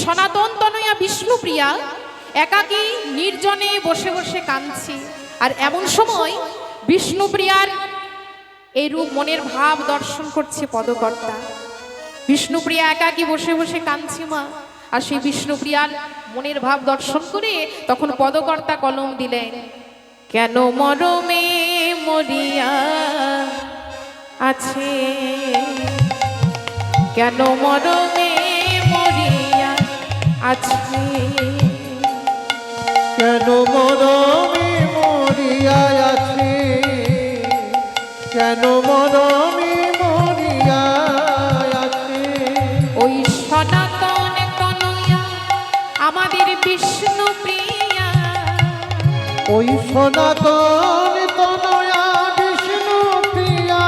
সনাতন তনয়া বিষ্ণুপ্রিয়া একাকী নির্জনে বসে বসে কাঁদছে। আর এমন সময় বিষ্ণুপ্রিয়ার এই রূপ মনের ভাব দর্শন করছে পদকর্তা। বিষ্ণুপ্রিয়া একাকী বসে বসে কাঁদছে মা, আর সেই বিষ্ণুপ্রিয়ার মনের ভাব দর্শন করে তখন পদকর্তা কলম দিলেন, কেন মরমে মরিয়া আছে, কেন মরমে মরিয়া আছে, কেন মরমে মরিয়া আছে, কেন মরমে মরিয়া আছে। ওই সনাতন তনয়া আমাদের বিষ্ণুপ্রিয়া, ওই সনাতন তনয়া বিষ্ণুপ্রিয়া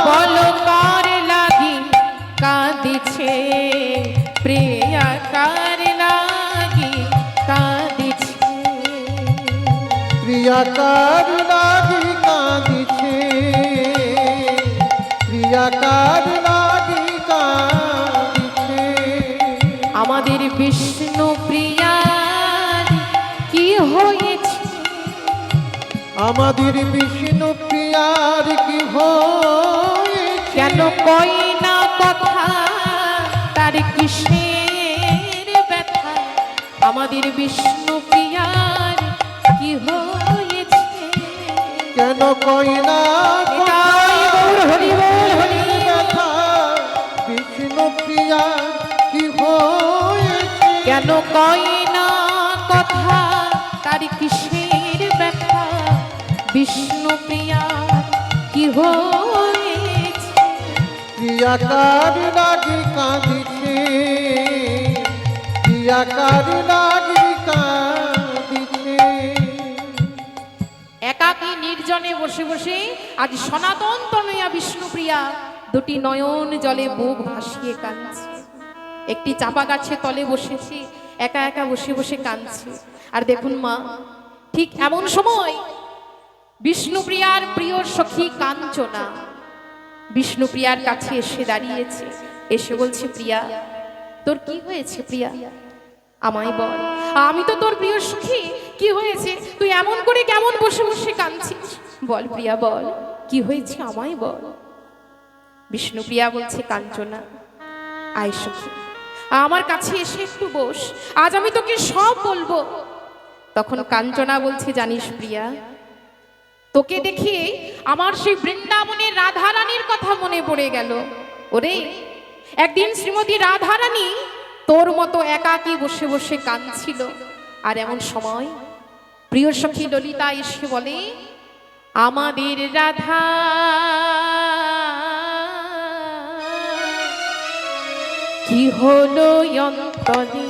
বলকার লাগি কাঁদিছে, প্রিয়া কার লাগি কাঁদিছে, প্রিয়া কার লাগি কাঁদিছে, প্রিয়া কার লাগি কাঁদিছে। আমাদের বিষ্ণুপ্রিয়ার কি হয়েছে, আমাদের বিষ্ণুপ্রিয়ার কি হয়েছে, কেন কই না কথা তার কিসের ব্যথা, আমাদের বিষ্ণুপ্রিয়ার কি হয়েছে, কেন কই না ব্যথা, বিষ্ণুপ্রিয়ার কি হয়েছে, কেন কই না কথা তার কিসের ব্যথা, বিষ্ণুপ্রিয়ার কি হয়েছে। প্রিয়া কার লাগি কাঁদিছে, প্রিয়া কার লাগি কাঁদিছে। একাকী নির্জনে বসে বসে আজ সনাতন তনয়া বিষ্ণুপ্রিয়া দুটি নয়ন জলে বুক ভাসিয়ে কাঁদছে। একটি চাপা গাছে তলে বসেছে, একা একা বসে বসে কাঁদছে। আর দেখুন মা, ঠিক এমন সময় বিষ্ণুপ্রিয়ার প্রিয় সখী কাঞ্চনা বিষ্ণুপ্রিয়ার কাছে এসে দাঁড়িয়েছে, এসে বলছে, প্রিয়া তোর কি হয়েছে প্রিয়া, আমায় বল, আমি তো তোর প্রিয় সখী, কি হয়েছে, তুই এমন করে কেমন বসে বসে কাঁদছিস, বল প্রিয়া বল, কি হয়েছে আমায় বল। বিষ্ণুপ্রিয়া বলছে, কাঞ্চনা আয় সখী, আমার কাছে এসে একটু বস, আজ আমি তোকে সব বলবো। তখন কাঞ্চনা বলছে, জানিস প্রিয়া, তোকে দেখে আমার সেই বৃন্দাবনের রাধারানীর কথা মনে পড়ে গেল। ওরে, একদিন শ্রীমতী রাধারানী তোর মতো একাকী বসে বসে কাঁদছিল, আর এমন সময় প্রিয় সখী ললিতা এসে বলে, আমাদের রাধা কি হলো অন্তরে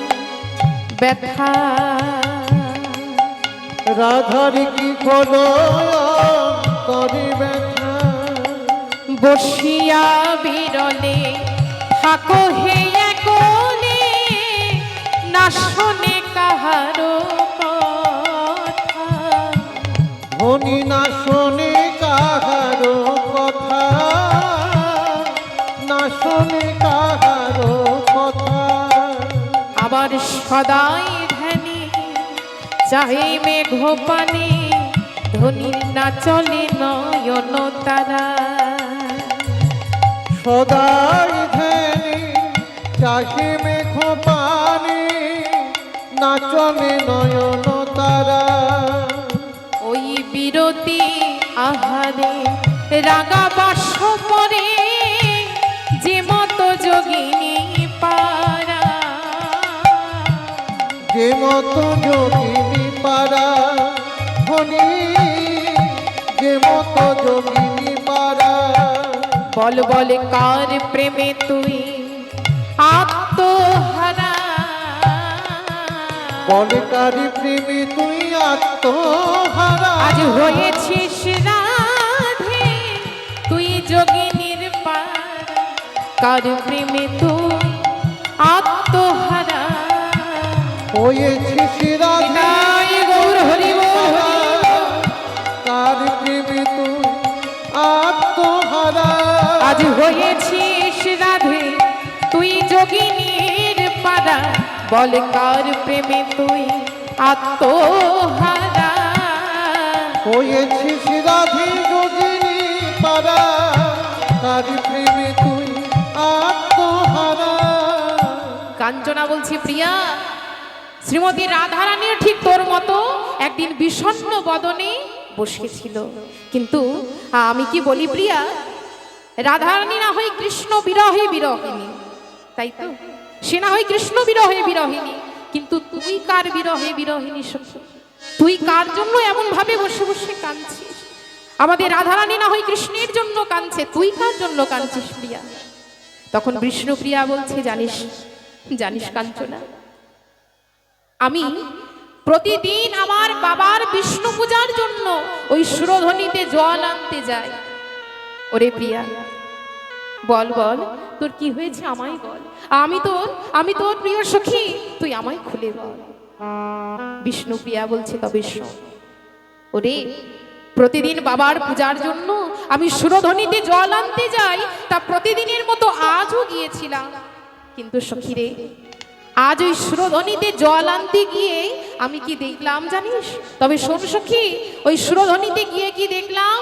ব্যথা, রাধার কি হলো অন্তরে ব্যথা, বসিয়া বিরলে থাকো হে কোলে, না শোনে কাহারো কথা, ধনী না শোনে কাহারো কথা, না শোনে কাহারো কথা। আবার সদাই ধ্যানে চাহে মেঘ পানে, ধনির না চলে নয়ন তারা, সদাই ধ্যানে চাষে মেঘ পানে, নাচনে নয়ন তারা। ওই বিরতি আহারে রাগা বাস পরে, যে মতো যোগিনী পারা, যে মতো যোগিনী পারা, ধনী যে মতো যোগিনী পারা। বল বল কার প্রেমে তুই আত্মহারা, বল কারি প্রেমে তুই আত্মহারা, আজ হয়েছিস রাধে তুই যোগিনীর পারা, কার প্রেমে তুই আত্মহারা, হয়েছিস রাধা, গৌর হরি বল, কার প্রেমে তুই আত্মহারা। আজ হয়েছিস রাধে তুই যোগিনীর পারা, বল কার প্রেমে তুই আত্মহারা। হয়েছিস রাধে যোগিনী পারা, কার প্রেমে তুই আত্মহারা। কাঞ্চনা বলছি প্রিয়া, শ্রীমতী রাধারানীও ঠিক তোর মতো একদিন বিষণ্ণ বদনে বসেছিল, কিন্তু আমি কি বলি প্রিয়া, রাধারানী না হয় কৃষ্ণ বিরহে বিরহিনী, তাই তো, সে না হয় কৃষ্ণ বিরহে বিরহিনী, কিন্তু তুই কার বিরহে বিরহিনী সখী? তুই কার জন্য এমন ভাবে বসে বসে কাঁদছিস? আমাদের রাধারানী না হয় কৃষ্ণের জন্য কাঁদছে, তুই কার জন্য কাঁদছিস প্রিয়া? তখন বিষ্ণুপ্রিয়া বলছে, জানিস জানিস কাঞ্চনা, আমি প্রতিদিন আমার বাবার বিষ্ণু পূজার জন্য ওই সুরধ্বনিতে জল আনতে যাই। ওরে প্রিয়া, বল বল তোর কি হয়েছে আমায় বল, আমি তোর প্রিয় সখী, তুই আমায় খুলে বল। বিষ্ণুপ্রিয়া বলছে, তবে শোন, ওরে প্রতিদিন বাবার পূজার জন্য আমি সুরধ্বনিতে জল আনতে যাই, তা প্রতিদিনের মতো আজও গিয়েছিলাম, কিন্তু সখী রে, আজ ওই সুরধ্বনিতে জল আনতে গিয়ে আমি কি দেখলাম জানিস? তবে শোন সখী, ওই সুরধ্বনিতে গিয়ে কি দেখলাম?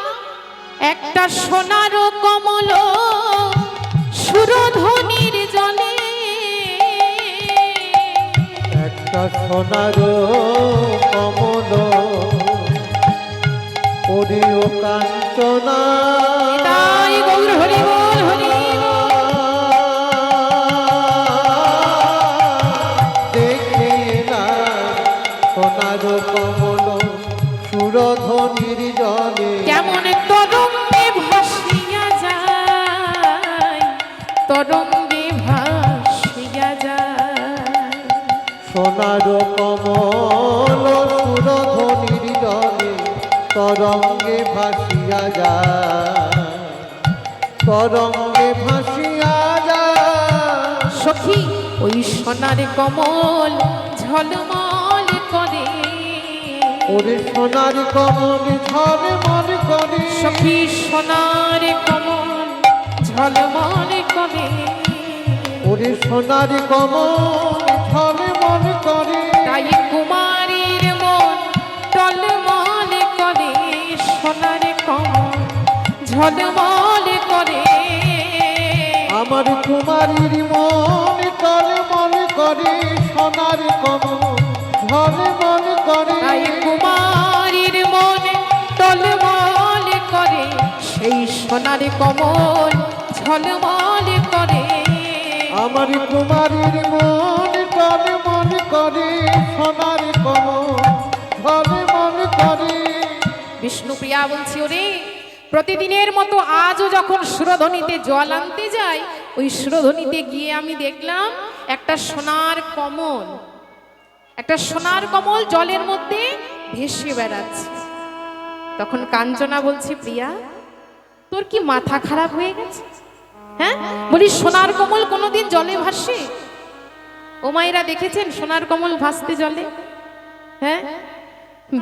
একটা সোনার কমল সুরধ্বনির জলে, একটা সোনার কমল ওরে ও কাঞ্চনা, তাই গৌর হরি বল হরি বল। দেখে না সোনার কমল সুরধ্বনির জলে, কেমন তরঙ্গে ভাসিয়া যায়, তরঙ্গে ভাসিয়া যায়। সোনার কমল সুরধ্বনির জলে তরঙ্গে ভাসিয়া যায়, তরঙ্গে ভাসিয়া যায়। সখী ওই সোনার কমল ঝলমল করে, ওরে সোনার কমল ঝলমল করে, সখী সোনার কমল ঝলমল করে, ওরে সোনার কমল ঝলমল করে। তাই কুমারীর মন টলমল করে, সোনার কমল ঝলমল করে। আমার কুমারীর মন টলমল করে, সোনার কমল ঝলমল করে। তাই কুমারীর মন টলমল করে, সেই সোনার কমল ঝলমল করে। আমার কুমারীর মন টলমল করে, সোনার কমল ঝলমল করে। বিষ্ণুপ্রিয়া বলছি, ওরে প্রতিদিনের মতো আজও যখন সুরধ্বনিতে জল আনতে যাই, ওই সুরধ্বনিতে গিয়ে আমি দেখলাম একটা সোনার কমল, একটা সোনার কমল জলের মধ্যে ভেসে বেড়াচ্ছে। তখন কাঞ্চনা বলছি, প্রিয়া তোর কি মাথা খারাপ হয়ে গেছে? হ্যাঁ, বলি সোনার কমল কোনোদিন জলে ভাসে? ও মায়েরা দেখেছেন সোনার কমল ভাসতে জলে? হ্যাঁ,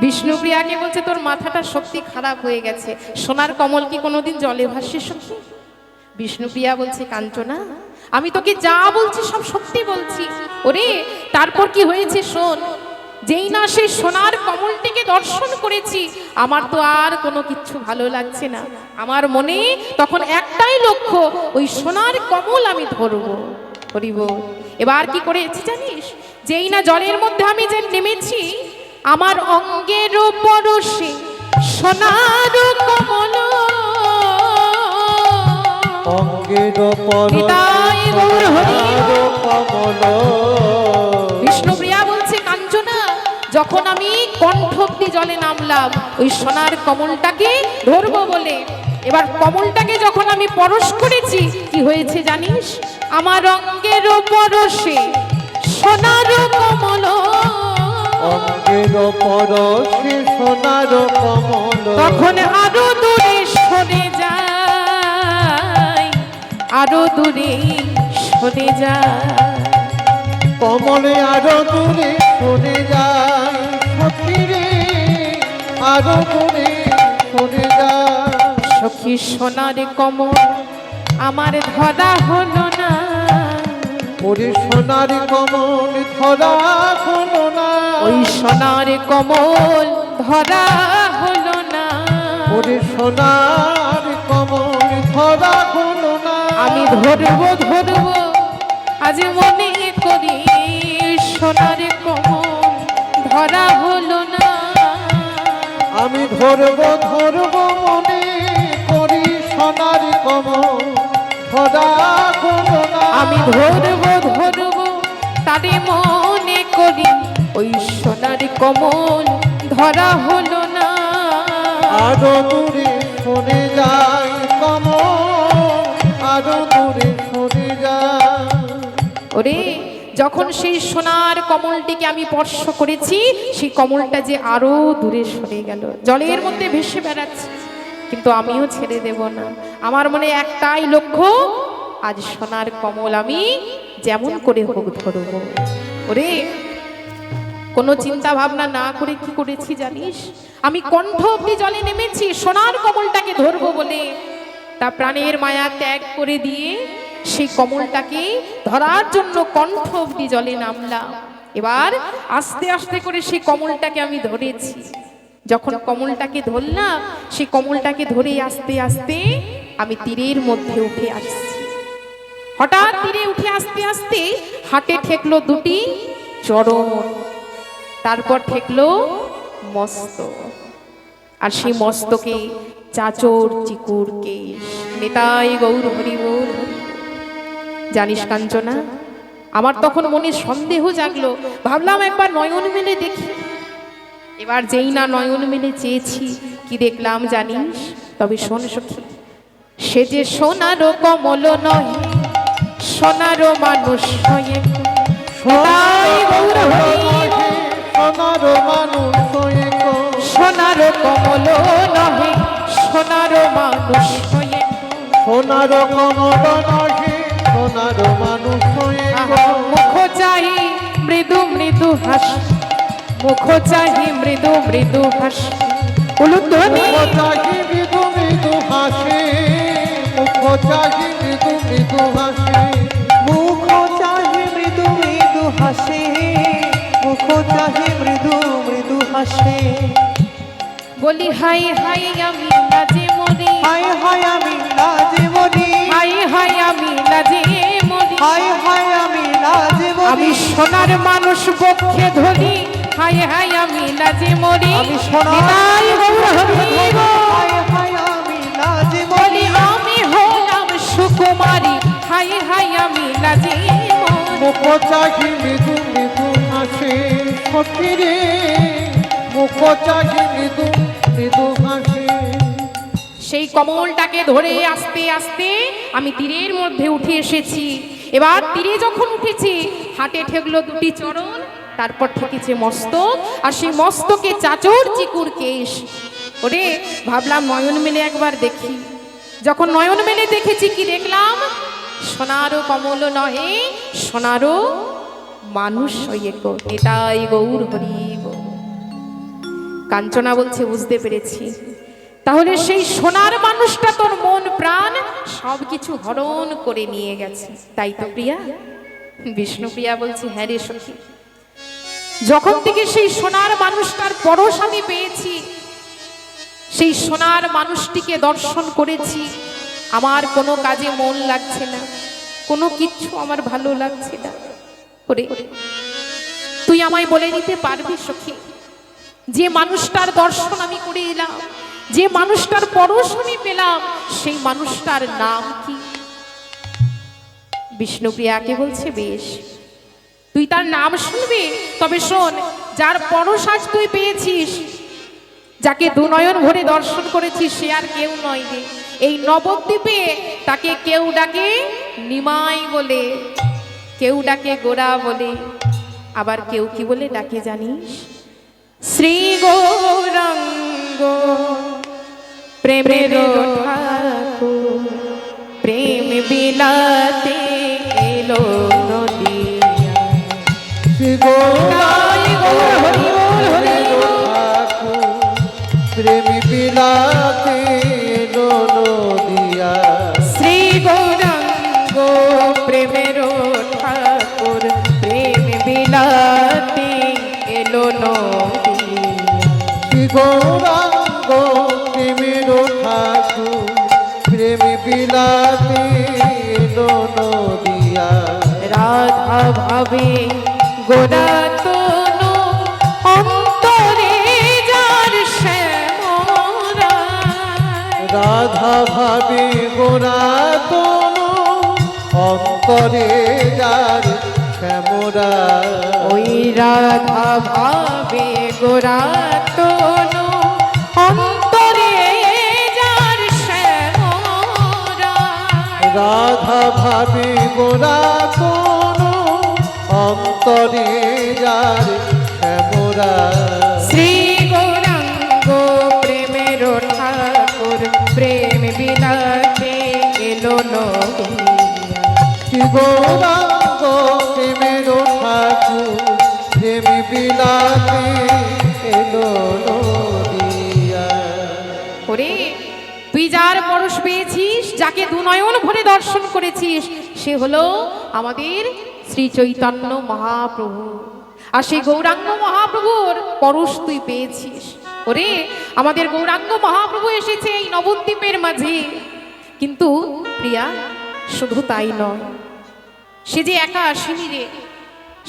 বিষ্ণুপ্রিয়াকে বলছে, তোর মাথাটা সত্যি খারাপ হয়ে গেছে, সোনার কমল কি কোনোদিন জলে ভাসে সত্যি? বিষ্ণুপ্রিয়া বলছে, কাঞ্চনা আমি তোকে যা বলছি সব সত্যি বলছি। ওরে তারপর কি হয়েছে শোন, যেই না সেই সোনার কমলটিকে দর্শন করেছি, আমার তো আর কোনো কিচ্ছু ভালো লাগছে না। আমার মনে তখন একটাই লক্ষ্য, ওই সোনার কমল আমি ধরবো। হরিব, এবার কি করেছি জানিস? যেই না জলের মধ্যে আমি যে নেমেছি, আমার অঙ্গের পরশে সোনার কমল, অঙ্গের নিতাই গৌর হরি বল। কমল। বিষ্ণুপ্রিয়া বলছে, কাঞ্চনা যখন আমি কণ্ঠ অব্দি জলে নামলাম ওই সোনার কমলটাকে ধরবো বলে, এবার কমলটাকে যখন আমি পরশ করেছি, কি হয়েছে জানিস? আমার অঙ্গের পরশে সোনার কমল, অঙ্গের পরশে সোনার কমল। তখন আরো দূরে সরে যায়, আরো দূরে সরে যায়। কমলে আরো দূরে সরে যায়, সখী রে আরো দূরে সরে যায়। সখী সোনার কমল আমার ধরা হলো না, ওরে সোনার কমল ধরা হলো না, ওই সোনার কমল ধরা হলো না। ওরে সোনার কমল ধরা হলো না। আমি ধরবো ধরবো আজ মনে করি সোনার কমল ধরা হলো না। আমি ধরবো ধরবো মনে করি সোনার কমল ধরা হলো না। আমি ধরবো ধরবো তারে মনে করি ওই সোনার কমল ধরা হলো না। আরো দূরে সরে যায় কমল, আরো দূরে সরে যায়। ওরে যখন সেই সোনার কমলটিকে আমি স্পর্শ করেছি, সেই কমলটা যে আরো দূরে সরে গেল, জলের মধ্যে ভেসে বেড়াচ্ছে, কিন্তু আমিও ছেড়ে দেব না। আমার মনে একটাই লক্ষ্য, আজ সোনার কমল আমি যেমন করে হোক ধরব। ওরে কোনো চিন্তা ভাবনা না করে কি করেছি জানিস? আমি কণ্ঠ অব্দি জলে নেমেছি সোনার কমলটাকে ধরবো বলে। তা প্রাণের মায়া ত্যাগ করে দিয়ে সেই কমলটাকে ধরার জন্য কণ্ঠ অব্দি জলে নামলাম। এবার আস্তে আস্তে করে সেই কমলটাকে আমি ধরেছি। যখন কমলটাকে ধরলাম, সেই কমলটাকে ধরে আস্তে আস্তে আমি তীরের মধ্যে উঠে আসছি। হঠাৎ তীরে উঠে আসতে আসতে হাটে ঠেকলো দুটি চরণ, তারপর ঠেকলো মস্তক, আর সেই মস্তকে চাচর চিকুর কেশ। নেতাই গৌর হরি বল। জানিস কাঞ্চনা, আমার তখন মনে সন্দেহ জাগলো, ভাবলাম একবার নয়ন মেলে দেখি। এবার যেই না নয়ন মেলে চেয়েছি, কি দেখলাম জানিস? তবে শোন সখী, সে যে সোনারও কমল নয়, সোনারও মানুষ হয়ে। সোনার মানুষ হয়ে গো, সোনার কমল নহে, সোনার মানুষ হয়ে। সোনার কমল নহে, সোনার মানুষ হয়ে গো। মুখ চাহি মৃদু মৃদু হাস, মুখ চাহি মৃদু মৃদু হাস। উলুধ্বনি মুখ চাহি মৃদু মৃদু হাসে, মুখ চাহি মৃদু মৃদু হাসে। মুখ চাহি মৃদু মৃদু হাসে, মুখ চাহি মৃদু মৃদু হাসে। বলি হাই হাই আমি লাজে মরি, হায় হায় আমি লাজে মরি, হাই হাই আমি লাজে মরি। হায় হায় আমি লাজে আমি মরি, সোনার মানুষ পক্ষে ধরি, হাই হাই আমি লাজে মরি। আমি সোনার নিতাই গৌর হরি বল। হায় হায় আমি লাজে বলি মরি। আমি হলাম সুকুমারী, হাই হাই আমি লাজে মরি। মুখ চাহি মৃদু মৃদু হাসে সখী রে, মুখ চাহি মৃদু মৃদু হাসে। সেই কমলটাকে ধরে আস্তে আস্তে আমি তীরের মধ্যে উঠে এসেছি। এবার তীরে যখন উঠেছি, হাটে ঠেকলো দুটি চরণ, তারপর ঠেকেছে মস্তক, আর সেই মস্তকে চাচর চিকুর কেশ। ওরে ভাবলাম নয়ন মেলে একবার দেখি। যখন নয়ন মেলে দেখেছি, কি দেখলাম? সোনারও কমল নহে, সোনারও মানুষ হয়ে গো। এটাই গৌর হরি বল। কাঞ্চনা বলছে, বুঝতে পেরেছি, তাহলে সেই সোনার মানুষটা তোর মন প্রাণ সবকিছু হরণ করে নিয়ে গেছে, তাই তো প্রিয়া? বিষ্ণুপ্রিয়া বলছে, হ্যাঁ রে সখী, যখন থেকে সেই সোনার মানুষটার পরশ আমি পেয়েছি, সেই সোনার মানুষটিকে দর্শন করেছি, আমার কোনো কাজে মন লাগছে না, কোনো কিচ্ছু আমার ভালো লাগছে না। ওরে তুই আমায় বলে দিতে পারবি সখী, যে মানুষটার দর্শন আমি করে এলাম, যে মানুষটার পরশ আমি পেলাম, সেই মানুষটার নাম কি? বিষ্ণুপ্রিয়াকে বলছে, বেশ, তুই তার নাম শুনবি, তবে শোন, যার পরশ আজ তুই পেয়েছিস, যাকে দুনয়ন ভরে দর্শন করেছিস, সে আর কেউ নয় রে। এই নবদ্বীপে তাকে কেউ ডাকে নিমাই বলে, কেউ ডাকে গোরা বলে, আবার কেউ কি বলে ডাকে জানিস? শ্রী গৌরাঙ্গ প্রেমের ঠাকুর, প্রেম বিলাতে এলো নদিয়া। শ্রী গৌর হরি বল, হরি বল। ঠাকুর, প্রেমী বিলাতে এলো নদিয়া। শ্রী গৌরাঙ্গ প্রেমের ঠাকুর, বিলাতে এলো নদিয়া। শ্রী গৌরাঙ্গ প্রেমের ঠাকুর প্রেম বিলাতে এলো নদিয়া। রাধা ভাবে গোরা তনু অন্তরে যার শ্যামরা। রাধা ভাবে গোরা তনু অন্তরে যার শ্যামরা। ওই রাধা ভাবে গোরা তনু অন্তরে যার শ্যামরা। রাধা ভাবে গোরা তনু অন্তরে যার শ্যামরা। শ্রী গৌরাঙ্গ প্রেমের ঠাকুর প্রেম বিলাতে এলো নদিয়া। শ্রী গৌরাঙ্গ প্রেমের ঠাকুর প্রেম বিলাতে এলো নদিয়া। ওরে তুই যার পরশ পেয়েছিস, যাকে দুনয়ন ভরে দর্শন করেছিস, সে হলো আমাদের শ্রী চৈতন্য মহাপ্রভু। আর সেই গৌরাঙ্গ মহাপ্রভুর পরশ তুই পেয়েছিস। ওরে আমাদের গৌরাঙ্গ মহাপ্রভু এসেছে এই নবদ্বীপের মাঝে। কিন্তু প্রিয়া, শুধু তাই নয়, সে যে একা আসেনি রে,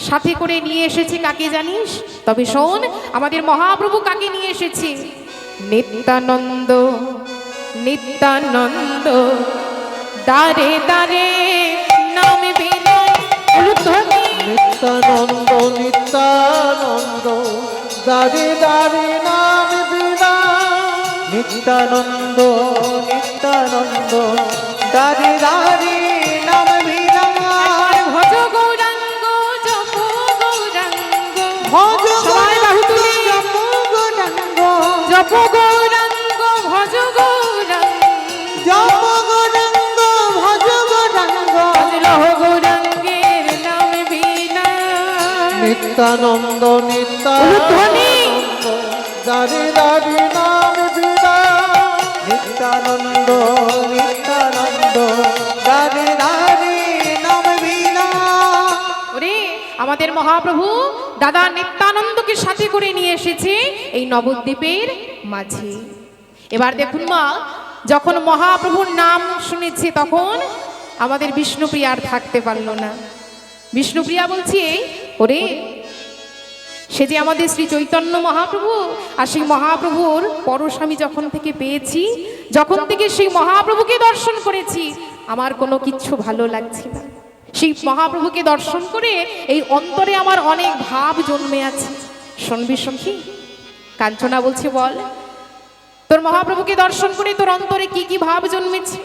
সাথে করে নিয়ে এসেছে কাকে জানিস? তবে শোন, আমাদের মহাপ্রভু কাকে নিয়ে এসেছে? নিত্যানন্দ, নিত্যানন্দ দারে দারে নাম বিনয় ধ্বনি। নিত্যানন্দ নিত্যানন্দ দারে দারে নাম বিনা। নিত্যানন্দ নিত্যানন্দ দারে দারে নাম বিরাজ। ভজ গৌরাঙ্গ জপ গৌরাঙ্গ, ভজ সবাই বাহু তুলে। জপ গৌরাঙ্গ জপ গৌরাঙ্গ ভজ গৌরাঙ্গ, জপ গৌরাঙ্গ ভজ গৌরাঙ্গ। ভজ রহ গৌরাঙ্গের নাম বিনা। নিত্যানন্দ ধ্বনি। নিত্যানন্দ দারে দারে নাম বিনা। নিত্যানন্দ নিত্যানন্দ দারে দারে নাম বিরাজ। ওরে আমাদের মহাপ্রভু দাদা নিত্যানন্দকে সাথে করে নিয়ে এসেছে এই নবদ্বীপের মাঝে। এবার দেখুন মা, যখন মহাপ্রভুর নাম শুনেছে তখন আমাদের বিষ্ণুপ্রিয়া আর থাকতে পারল না। বিষ্ণুপ্রিয়া বলছে, ওরে সে যে আমাদের শ্রী চৈতন্য মহাপ্রভু, আর সেই মহাপ্রভুর পরশ আমি যখন থেকে পেয়েছি, যখন থেকে সেই মহাপ্রভুকে দর্শন করেছি, আমার কোনো কিচ্ছু ভালো লাগছে না। সেই মহাপ্রভুকে দর্শন করে এই অন্তরে আমার অনেক ভাব জন্মে আছে। শুনবি সখী? কাঞ্চনা বলছে, বল তোর মহাপ্রভুকে দর্শন করে তোর অন্তরে কি কি ভাব জন্মেছে?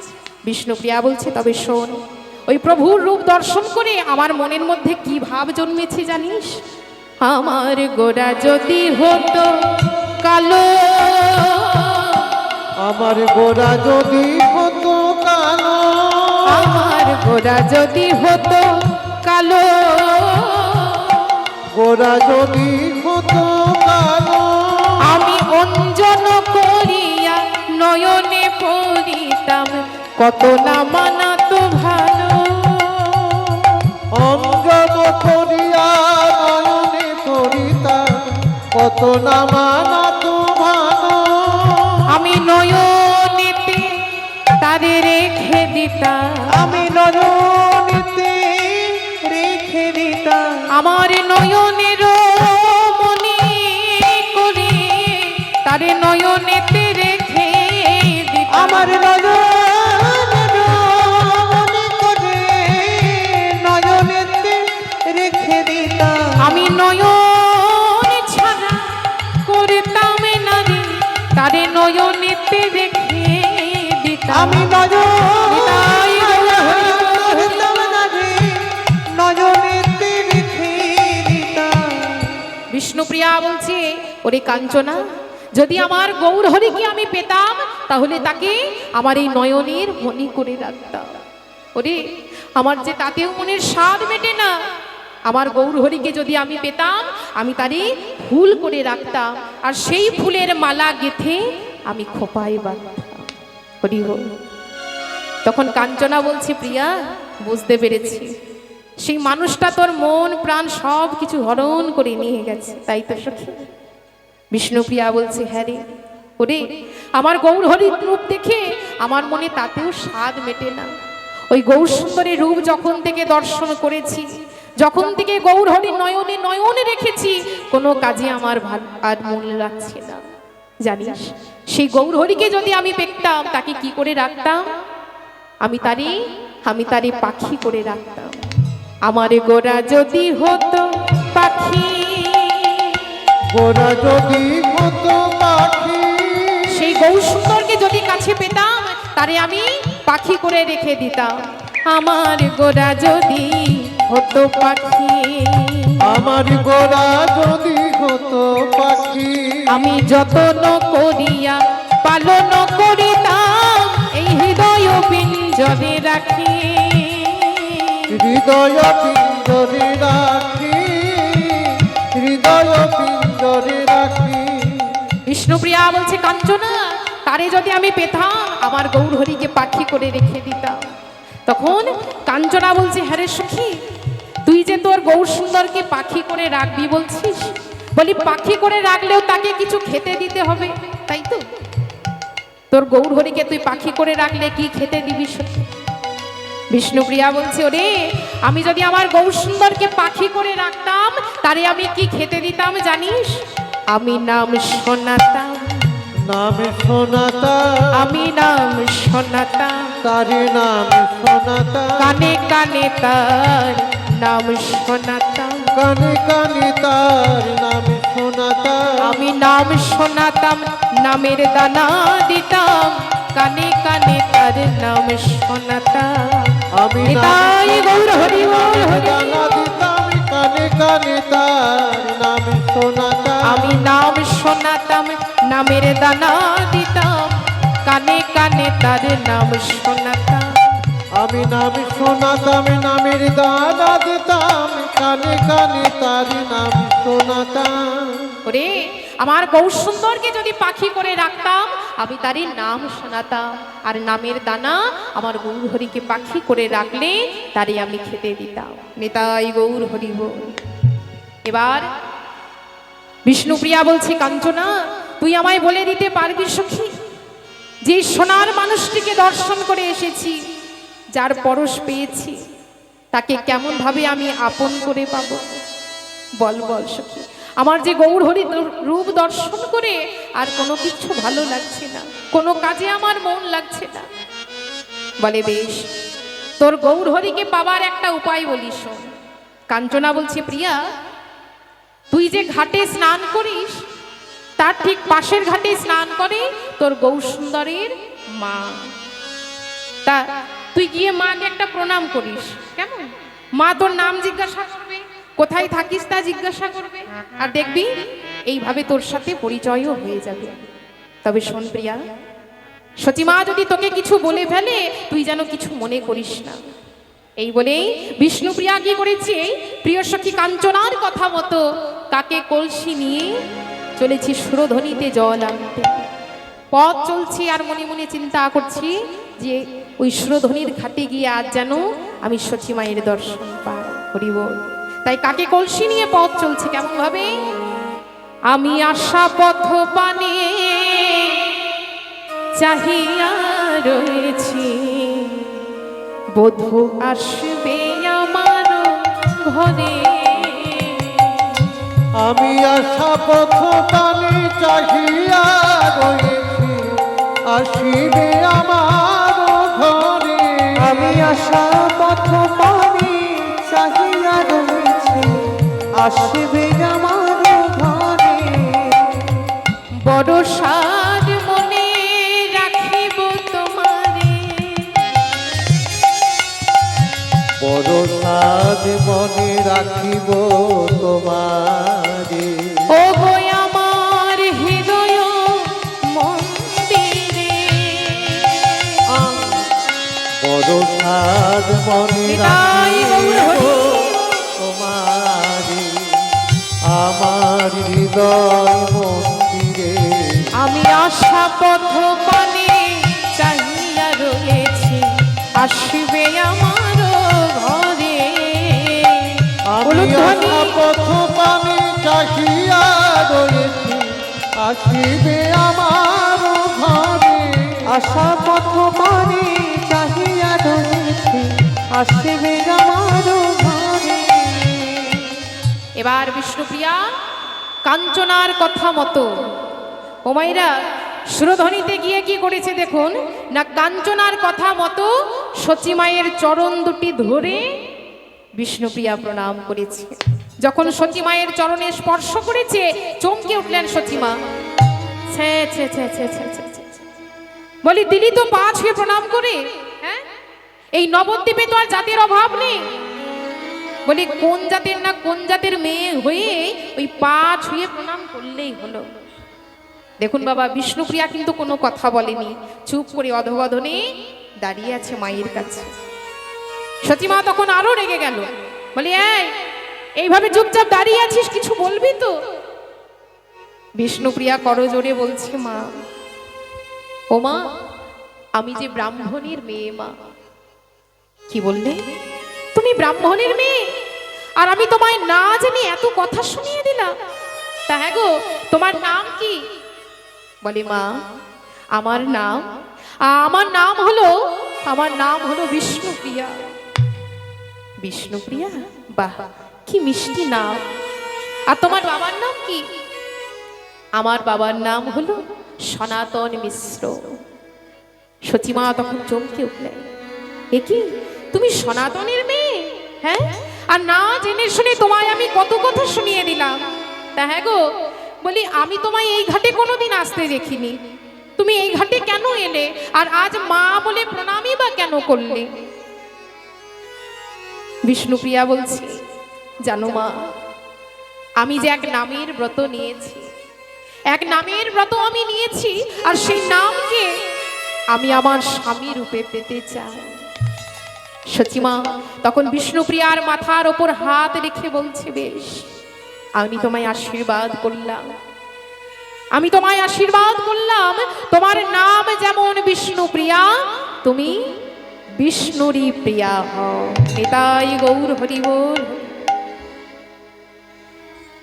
বিষ্ণুপ্রিয়া বলছে, তবে শোন, ওই প্রভুর রূপ দর্শন করে আমার মনের মধ্যে কি ভাব জন্মেছে জানিস? আমার গোরা যদি হতো কালো, আমার গোরা যদি হতো কালো। আমার গোরা যদি হতো কালো, গোরা যদি হতো কালো। আমি অঞ্জন করিয়া নয়নে পড়িতাম কত না মানাতো ভালো। অঞ্জন করিয়া নয়নে করিতা কত না মানাতো ভালো। আমি নয়নেতে তারে রেখে দিতাম, আমি নয়নেতে রেখে দিতাম। আমার নয়নের মনি করে তারে নয়নেতে রেখে দিতাম। আমার নয়নের মনে করে নয়নেতে রেখে দিতাম। আমি নয়ন ছাড়া করতাম না রে, তারে নয়নেতে রেখে দিতাম। আমি নিতাই গৌর হরি বল। করতাম না রে, নয়নেতে রেখে দিতাম। বিষ্ণুপ্রিয়া বলছে, ওরে কাঞ্চনা, যদি আমার গৌর হরিকে আমি পেতাম তাহলে তাকে আমার এই নয়নের মনি করে রাখতাম। ওরে আমার যে তাতেও মনের স্বাদ মেটে না, আমার গৌর হরিকে যদি আমি পেতাম আমি তারই ফুল করে রাখতাম, আর সেই ফুলের মালা গেথে আমি খোপায় বাঁধতাম। হরি বল। তখন কাঞ্চনা বলছে, প্রিয়া বুঝতে পেরেছি, সেই মানুষটা তোর মন প্রাণ সব কিছু হরণ করে নিয়ে গেছে, তাই তো সখী? বিষ্ণুপ্রিয়া বলছে, হ্যাঁ রে, ওরে আমার গৌর হরির রূপ দেখে আমার মনে তাতেও স্বাদ মেটে না। ওই গৌর সুন্দরের রূপ যখন থেকে দর্শন করেছি, যখন থেকে গৌর হরির নয়নে নয়নে রেখেছি, কোনো কাজে আমার আর মন লাগছে না। জানিস, সেই গৌর হরিকে যদি আমি পেতাম, তাকে কি করে রাখতাম? আমি তারে পাখি করে রাখতাম। আমার গোরা যদি হতো পাখি, গোরা যদি হতো পাখি, সেই গৌর সুন্দরকে যদি কাছে পেতাম, তারে আমি পাখি করে রেখে দিতাম। আমার গোরা যদি হতো পাখি, আমার গোরা যদি হতো পাখি, আমি যত্ন করিয়া পালন করিতাম, এই হৃদয় পিঞ্জরে রাখি। হৃদয় পিঞ্জরে রাখি, হৃদয় পিঞ্জরে রাখি। বিষ্ণুপ্রিয়া বলছে, কাঞ্চনা, তারে যদি আমি পেতাম, আমার গৌর হরিকে পাখি করে রেখে দিতাম। তখন কাঞ্চনা বলছে, হ্যাঁ রে সখী, তুই যে তোর গৌর সুন্দরকে পাখি করে রাখবি বলছিস, বলি পাখি করে রাখলেও তাকে কিছু খেতে দিতে হবে, তাই তো? তোর গৌর হরিকে তুই পাখি করে রাখলে কি খেতে দিবি সখী? বিষ্ণুপ্রিয়া বলছে, ওরে আমি যদি আমার গৌর সুন্দরকে পাখি করে রাখতাম, তারে আমি কি খেতে দিতাম জানিস? আমি নাম শোনাতাম, নাম শোনাতাম, আমি নাম শোনাতাম, তারি নাম শোনাতাম, কানে কানে তার নাম শোনাতাম, কানে কানে তার নাম শোনাতাম। আমি নাম শোনাতাম, নামের দানা দিতাম, কানে কানে তার নাম শোনাতাম। আমি নিতাই গৌর হরি বল হরি। দানা দিতাম, কানে কানে তার নাম শোনাতাম। আমি নাম শোনাতাম, নামের দানা দিতাম, কানে কানে তার নাম শোনাতাম। আমি নাম শোনাতাম, নামের দানা দিতাম, কানে কানে তার নাম শোনাতাম। ওরে আমার গৌর সুন্দরকে যদি পাখি করে রাখতাম, আমি তারই নাম শোনাতাম, আর নামের দানা আমার গৌর হরিকে পাখি করে রাখলে তারই আমি খেতে দিতাম। নিতাই গৌর হরি বল। এবার বিষ্ণুপ্রিয়া বলছে, কাঞ্চনা, তুই আমায় বলে দিতে পারবি সখী, যে সোনার মানুষটিকে দর্শন করে এসেছি, যার পরশ পেয়েছি, তাকে কেমন ভাবে আমি আপন করে পাবো? বল বল সখী, আমার যে গৌর হরি রূপ দর্শন করে আর কোনো কিছু ভালো লাগছে না, কোনো কাজে আমার মন লাগছে না। বলে, বেশ, তোর গৌর হরিকে পাবার একটা উপায় বলি শোন। কাঞ্চনা বলছে, প্রিয়া, তুই যে ঘাটে স্নান করিস, তার ঠিক পাশের ঘাটে স্নান করে তোর গৌর সুন্দরের মা। তা তুই গিয়ে মাকে একটা প্রণাম করিস, কেমন? মা তোর নাম জিজ্ঞাসা করবে, কোথায় থাকিস তা জিজ্ঞাসা করবে, আর দেখবি এইভাবে তোর সাথে পরিচয়ও হয়ে যাবে। তবে শোন প্রিয়া, সচিমা যদি তোকে কিছু বলে ফেলে, তুই যেন কিছু মনে করিস না। এই বলেই বিষ্ণুপ্রিয়া কি করেছে, প্রিয় সখী কাঞ্চনার কথা মতো কাকে কলসি নিয়ে চলেছি সুরধ্বনিতে জল আনতে। পথ চলছি আর মনে মনে চিন্তা করছি যে ওই সুরধ্বনির ঘাটে গিয়ে আজ যেন আমি সচিমায়ের দর্শন পাই। হরি বল। তাই কাকে কলসি নিয়ে পথ চলছে কেমন ভাবে, আমি আশা পথ পানে চাহিয়া রয়েছি, বধূ আসবে আমার ঘরে। আমি আশা পথ পানে চাহিয়া রয়েছি, আসিবে আমার ঘরে। আমি আশা পথ পানে চাহিয়া রয়েছি, আসবে আমার ঘরে। বড় সাদ মনে রাখিব তোমারে, বড় সাধ মনে রাখিব তোমারে। ও গো আমার হৃদয় মন্দিরে, বড় সাধ মনে নিতাই গৌর রাখিব হরি। তোমারে, আমার হৃদয় মন্দিরে। আমি আশা পথ পানে চাহিয়া রয়েছি, আসবে আমার ঘরে। চাহিয়া রয়েছি আসিবে আমার ঘরে। আশা পথ পানে চাহিয়া রয়েছি আসবে আমার ঘরে। এবার বিষ্ণুপ্রিয়া কাঞ্চনার কথা মতো ও মাইরা সুরধ্বনিতে গিয়ে কি করেছে দেখুন না, কাঞ্চনার কথা মতো সচিমায়ের চরণ দুটি ধরে বিষ্ণুপ্রিয়া প্রণাম করেছে। যখন সচিমায়ের চরণে স্পর্শ করেছে চমকে উঠলেন সচিমা। ছে ছে ছে ছে ছে ছে ছে। বলি দিলি তো পা ছুঁয়ে প্রণাম করে, হ্যাঁ এই নবদ্বীপে তো আর জাতির অভাব নেই। বলি কোন জাতের না কোন জাতের মেয়ে হয়ে ওই পা ছুঁয়ে প্রণাম করলেই হলো। দেখুন বাবা, বিষ্ণুপ্রিয়া কিন্তু কোনো কথা বলেনি, চুপ করে অধবধনে দাঁড়িয়ে আছে মায়ের কাছে। সচিমা তখন আরো রেগে গেল, বলি এইভাবে চুপচাপ দাঁড়িয়ে আছিস, কিছু বলবি তো? বিষ্ণুপ্রিয়া করজোড়ে বলছে, মা ও মা, আমি যে ব্রাহ্মণের মেয়ে মা। কি বললে? তুমি ব্রাহ্মণের মেয়ে আর আমি তোমায় না জেনে এত কথা শুনিয়ে দিলাম? তা হ্যাঁ গো, তোমার নাম কি? বলে মা, আমার নাম হলো বিষ্ণুপ্রিয়া। বিষ্ণুপ্রিয়া? বাহ, কি মিষ্টি নাম। আর তোমার বাবার নাম কি? আমার বাবার নাম হলো সনাতন মিশ্র। সচিমা তখন চমকে উঠলেন, এ কি, তুমি সনাতনের মেয়ে? হ্যাঁ, আর না জেনে শুনে তোমায় আমি কত কথা শুনিয়ে দিলাম। তা হ্যাঁ গো, বলি আমি তোমায় এই ঘাটে কোনোদিন আসতে দেখিনি, তুমি এই ঘাটে কেন এলে? আর আজ মা বলে প্রণামই বা কেন করলে? বিষ্ণুপ্রিয়া বলছি, জানো মা, আমি যে এক নামের ব্রত নিয়েছি, আর সেই নামকে আমি আমার স্বামী রূপে পেতে চাই। সচিমা তখন বিষ্ণুপ্রিয়ার মাথার ওপর হাত রেখে বলছে, বেশ, আমি তোমায় আশীর্বাদ করলাম, তোমার নাম যেমন বিষ্ণুপ্রিয়া, তুমি বিষ্ণুরই প্রিয়া হও। নিতাই গৌর হরি বল।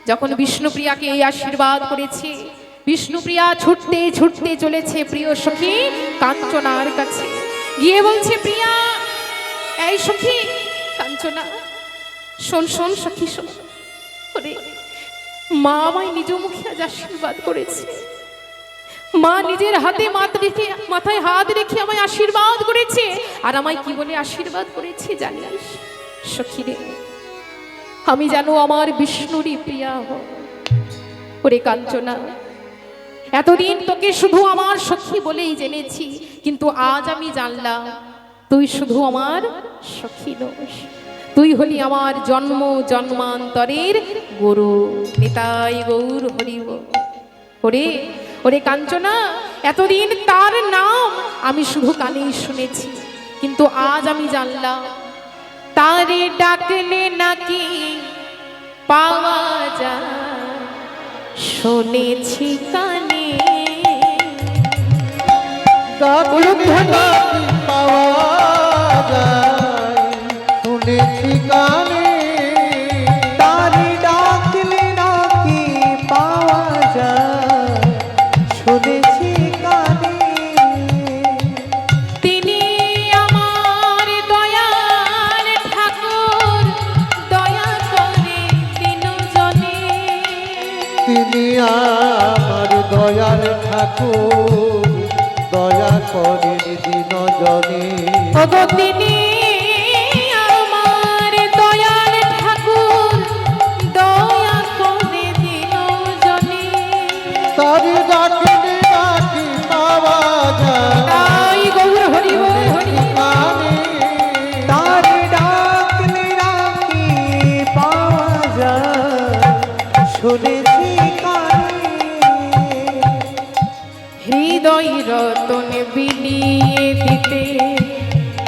যখন বিষ্ণুপ্রিয়াকে এই আশীর্বাদ করেছে, বিষ্ণুপ্রিয়া ছুটতে ছুটতে চলেছে প্রিয় সখী কাঞ্চনার কাছে। গিয়ে বলছে, প্রিয়া, এই সখী কাঞ্চনা, শোন শোন সখী শোন, ওরে মা আমায় নিজ মুখে আজ আশীর্বাদ করেছে। মা নিজের হাতে মাথায় হাত রেখে আমায় আশীর্বাদ করেছে। আর আমায় কি বলে আশীর্বাদ করেছে জানিস সখী রে? আমি জানো আমার বিষ্ণুরই প্রিয়া হও। ওরে কাঞ্চনা, এতদিন তোকে শুধু আমার সখী বলেই জেনেছি, কিন্তু আজ আমি জানলাম তুই শুধু আমার সখী নোস, তুই হলি আমার জন্ম জন্মান্তরের গুরু। নিতাই গৌর হরি বল। ওরে কাঞ্চনা, এতদিন তার নাম আমি শুধু কানেই শুনেছি, কিন্তু আজ আমি জানলাম তারে ডাকলে নাকি পাওয়া যায়, শুনেছি কানে। ডাকলে নাকি পাওয়া যায়, শুনেছি কানে। তারে ডাকলে নাকি পাওয়া যায়, শুনেছি কানে। তিনি আমার দয়ার ঠাকুর, দয়া করে দিনজনে। তিনি আমার দয়াল ঠাকুর, দয়া করেন দিন জনে। তিনি আমার দয়াল ঠাকুর, দয়া করে দিনজনে। তারি ডাকলে নাকি পাওয়া যায়, তাই গৌর হরি বল হরি। কানে। তারে ডাকলে নাকি পাওয়া যায়, শুনেছি কানে। হৃদয় রতন বিলিয়ে দিতে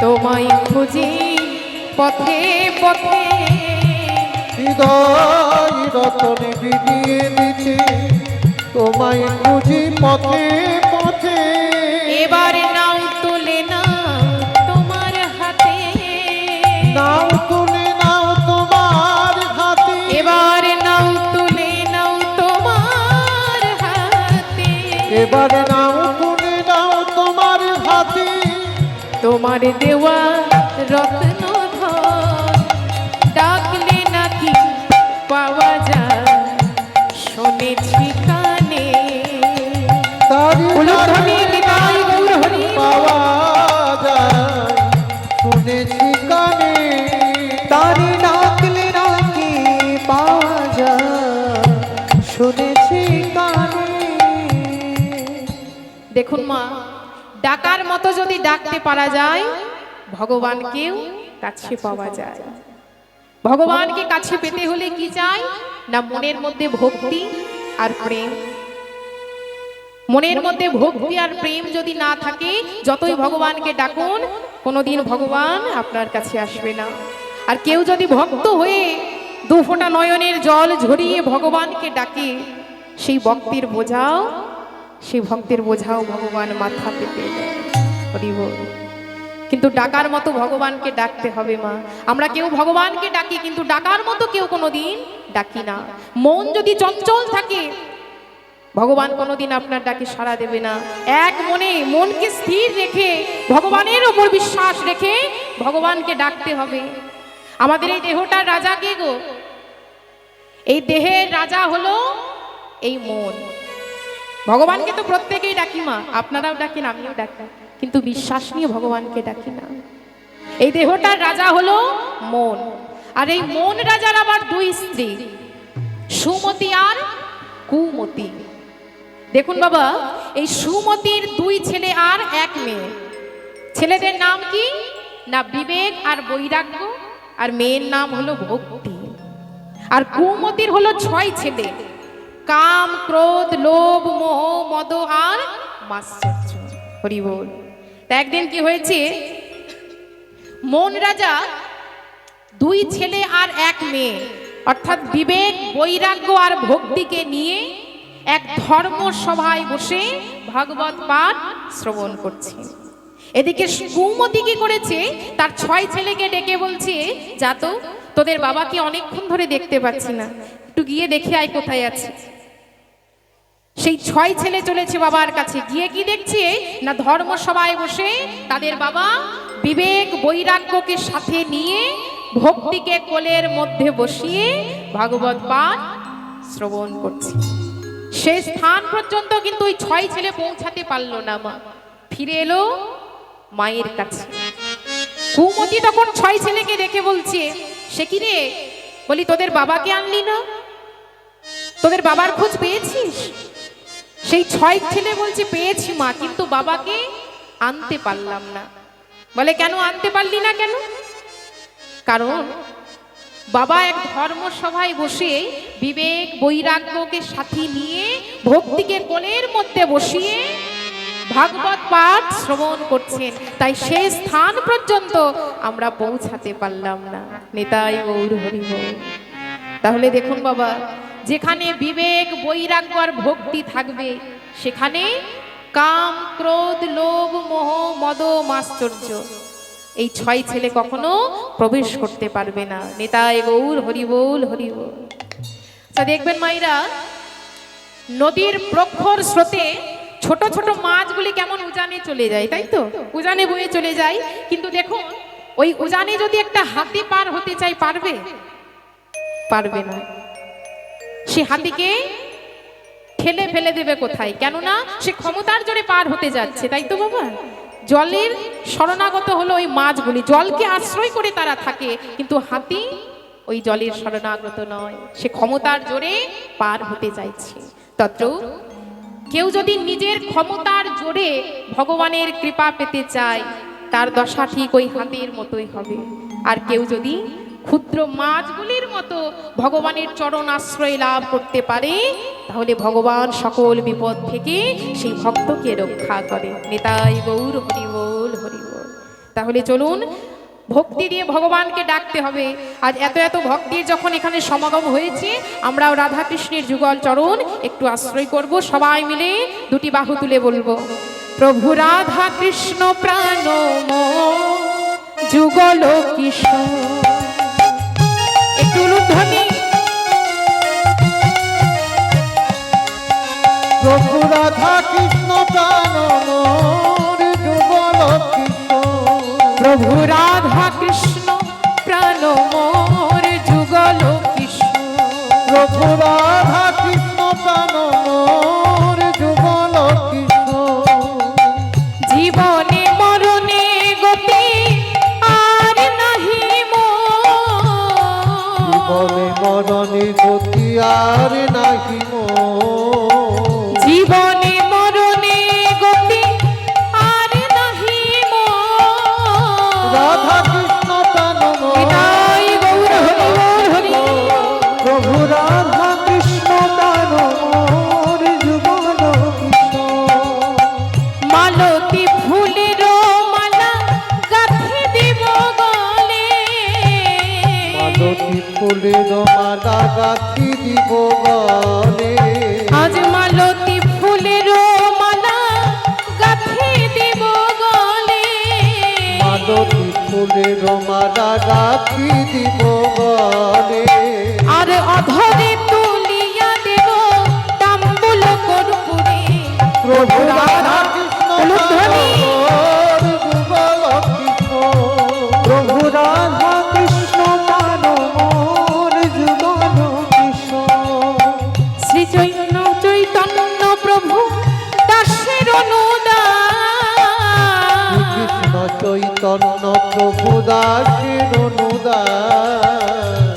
তোমায় খুঁজি পথে পথে। হৃদয় রতনে বিলিয়ে দিতে তোমায় খুঁজি পথে পথে। এবার নাও তুলে না তোমার হাতে, নাও তুলে নাও তোমার হাতে। এবার নাও তুলে নাও এবার নাও তুলে দাও তোমার হাতে, তোমার দেওয়া রত্ন ধন ডাকলে নাকি পাওয়া যায় শুনেছি কানে। তারি উলুধ্বনি নিতাই গৌর হরি পাওয়া যায় শুনেছি কানে। তারি ডাকলে নাকি পাওয়া যায় শুনেছি কানে। দেখুন মা, ডাকার মতো যদি ডাকতে পারা যায় ভগবানকেও কাছে পাওয়া যায়। ভগবানকে কাছে পেতে হলে কি চাই না মনের মধ্যে ভক্তি আর প্রেম। মনের মধ্যে ভক্তি আর প্রেম যদি না থাকে যতই ভগবানকে ডাকুন কোনোদিন ভগবান আপনার কাছে আসবে না। আর কেউ যদি ভক্ত হয়ে দু ফোঁটা নয়নের জল ঝরিয়ে ভগবানকে ডাকে সেই ভক্তির বোঝাও ভগবান মাথা পেতে দেয়। হরি বল। কিন্তু ডাকার মতো ভগবানকে ডাকতে হবে মা। আমরা কেউ ভগবানকে ডাকি কিন্তু ডাকার মতো কেউ কোনোদিন ডাকি না। মন যদি চঞ্চল থাকে ভগবান কোনোদিন আপনার ডাকে সাড়া দেবে না। এক মনে মনকে স্থির রেখে ভগবানের ওপর বিশ্বাস রেখে ভগবানকে ডাকতে হবে। আমাদের এই দেহটার রাজা কে গো? এই দেহের রাজা হলো এই মন। ভগবানকে তো প্রত্যেকেই ডাকি মা, আপনারাও ডাকেন, আমিও ডাকি, কিন্তু বিশ্বাস নিয়ে ভগবানকে ডাকি না। এই দেহটার রাজা হলো মন। আর এই মন রাজার আবার দুই স্ত্রী, সুমতি আর কুমতি। দেখুন বাবা, এই সুমতির দুই ছেলে আর এক মেয়ে। ছেলেদের নাম কি না বিবেক আর বৈরাগ্য, আর মেয়ের নাম হলো ভক্তি। আর কুমতির হলো 6 ছেলে, কাম, ক্রোধ, লোভ, মোহ, মদ আর মাৎসর্য। হরি বল। তা একদিন কি হয়েছে, মন রাজা 2 ছেলে আর 1 মেয়ে অর্থাৎ বিবেক, বৈরাগ্য আর ভক্তিকে নিয়ে এক ধর্ম সভায় বসে ভাগবত পাঠ শ্রবণ করছে। এদিকে কুমতি কি করেছে, তার 6 ছেলেকে ডেকে বলছে, যা তো, তোদের বাবাকে অনেকক্ষণ ধরে দেখতে পাচ্ছি না, একটু গিয়ে দেখে আয় কোথায় আছে। সেই 6 ছেলে চলেছে বাবার কাছে, গিয়ে কি দেখছে না ধর্মসভায় বসে তাদের বাবা বিবেক বৈরাগ্যকে সাথে নিয়ে ভক্তিকে কোলের মধ্যে বসিয়ে ভাগবত পাঠ শ্রবণ করছে। সে স্থান পর্যন্ত কিন্তু ওই 6 ছেলে পৌঁছাতে পারলো না মা, ফিরে এলো মায়ের কাছে। কুমতি তখন 6 ছেলেকে দেখে বলছে, সে কি রে, বলি তোদের বাবাকে আনলি না, তোদের বাবার খোঁজ পেয়েছিস? সেই 6 ছেলে বলছে, পেয়েছি মা, কিন্তু বাবাকে আনতে পারলাম না। বলে কেন আনতে পারলি না কেন? কারণ বাবা এক ধর্মসভায় বসে বিবেক বৈরাগ্যকে সাথে নিয়ে ভক্তিকে কোলের মধ্যে বসিয়ে ভাগবত পাঠ শ্রবণ করছেন, তাই সেই স্থান পর্যন্ত আমরা পৌঁছাতে পারলাম না। নিতাই গৌর হরি বল। তাহলে দেখুন বাবা, যেখানে বিবেক বৈরাগ্য আর ভক্তি থাকবে সেখানে কাম, ক্রোধ, লোভ, মোহ, মদ, মাৎসর্য এই 6 ছেলে কখনো প্রবেশ করতে পারবে না। নিতাই গৌর হরি বল, হরি বল। আচ্ছা দেখবেন মাইরা, নদীর প্রখর স্রোতে ছোট ছোট মাছগুলি কেমন উজানে চলে যায়, তাই তো, উজানে বয়ে চলে যায়। কিন্তু দেখুন ওই উজানে যদি একটা হাতি পার হতে চায়, পারবে? পারবে না। সে হাতিকে ঠেলে ফেলে দেবে কোথায়, কেননা সে ক্ষমতার জোরে পার হতে যাচ্ছে, তাই তো বাবা। জলের শরণাগত হলো ওই মাছগুলি, জলকে আশ্রয় করে তারা থাকে, কিন্তু হাতি ওই জলের শরণাগত নয়, সে ক্ষমতার জোরে পার হতে চাইছে। তত্র কেউ যদি নিজের ক্ষমতার জোরে ভগবানের কৃপা পেতে চায় তার দশা ঠিক ওই হাতির মতোই হবে। আর কেউ যদি ক্ষুদ্র মাছগুলির মতো ভগবানের চরণ আশ্রয় লাভ করতে পারে তাহলে ভগবান সকল বিপদ থেকে সেই ভক্তকে রক্ষা করে। নিতাই গৌর হরি বল, হরি বল। তাহলে চলুন ভক্তি দিয়ে ভগবানকে ডাকতে হবে। আজ এত এত ভক্তির যখন এখানে সমাগম হয়েছে, আমরাও রাধা কৃষ্ণের যুগল চরণ একটু আশ্রয় করব। সবাই মিলে দুটি বাহু তুলে বলবো, প্রভু রাধা কৃষ্ণ প্রাণ যুগল কিশোর। একটু উলুধ্বনি। প্রভু রাধা কৃষ্ণ প্রাণ মোর যুগল কিশোর প্রভু রাধা কৃষ্ণ প্রাণ মোর যুগল কিশোর প্রভু রাধা কৃষ্ণ প্রাণ মোর যুগল কিশোর জীবনে মরণে গতি আর নাহি জীবনে মরণে গতি আর নাহি মোর জীবনে মরণে গতি আর নাহি রাধা কৃষ্ণ প্রাণ মোর নিতাই গৌর হরি বল হরি প্রভু রাধা কৃষ্ণ প্রাণ মোর যুগল কিশোর মালতী ফুলের মালা গাঁথি দিব গলে মালতী ফুলের মালা গাঁথি দিব গলে আজ মালতী ফুলের মালা গাঁথি দিব গলে মালতী ফুলের মালা গাঁথি দিব গলে আর অধরে তুলিয়া দেব তাম্বুল কর্পূরে প্রভু রাধা কৃষ্ণ উলুধ্বনি। মোর যুগল কিশোর প্রভু রাধা কৃষ্ণ প্রাণ মোর যুগল কিশোর শ্রী চৈতন্য প্রভু দাসের অনুদান কৃষ্ণ চৈতন্য প্রভু দাসের অনুদান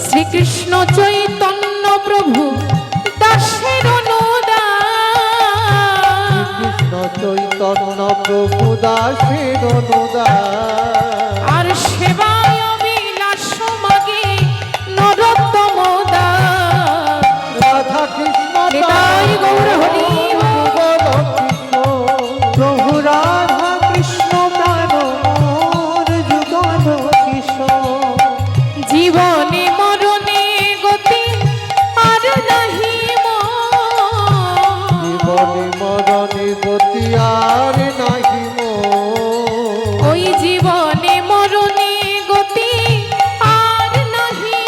শ্রীকৃষ্ণ চৈতন্য প্রভু দাসের অনুদান কৃষ্ণ চৈতন্য প্রভু দাসের অনুদান আর সেবায় বিলাস মাগে নরোত্তম দান রাধা কৃষ্ণ নিতাই গৌর হরি যুগল কিশোর প্রভু রাধা কৃষ্ণ প্রাণ মোর যুগল কিশোর জীবনে মরণে গতি আর নাহি জীবনে মরণে গতি আর নাহি মোর ওই জীবনে মরণে গতি আর নাহি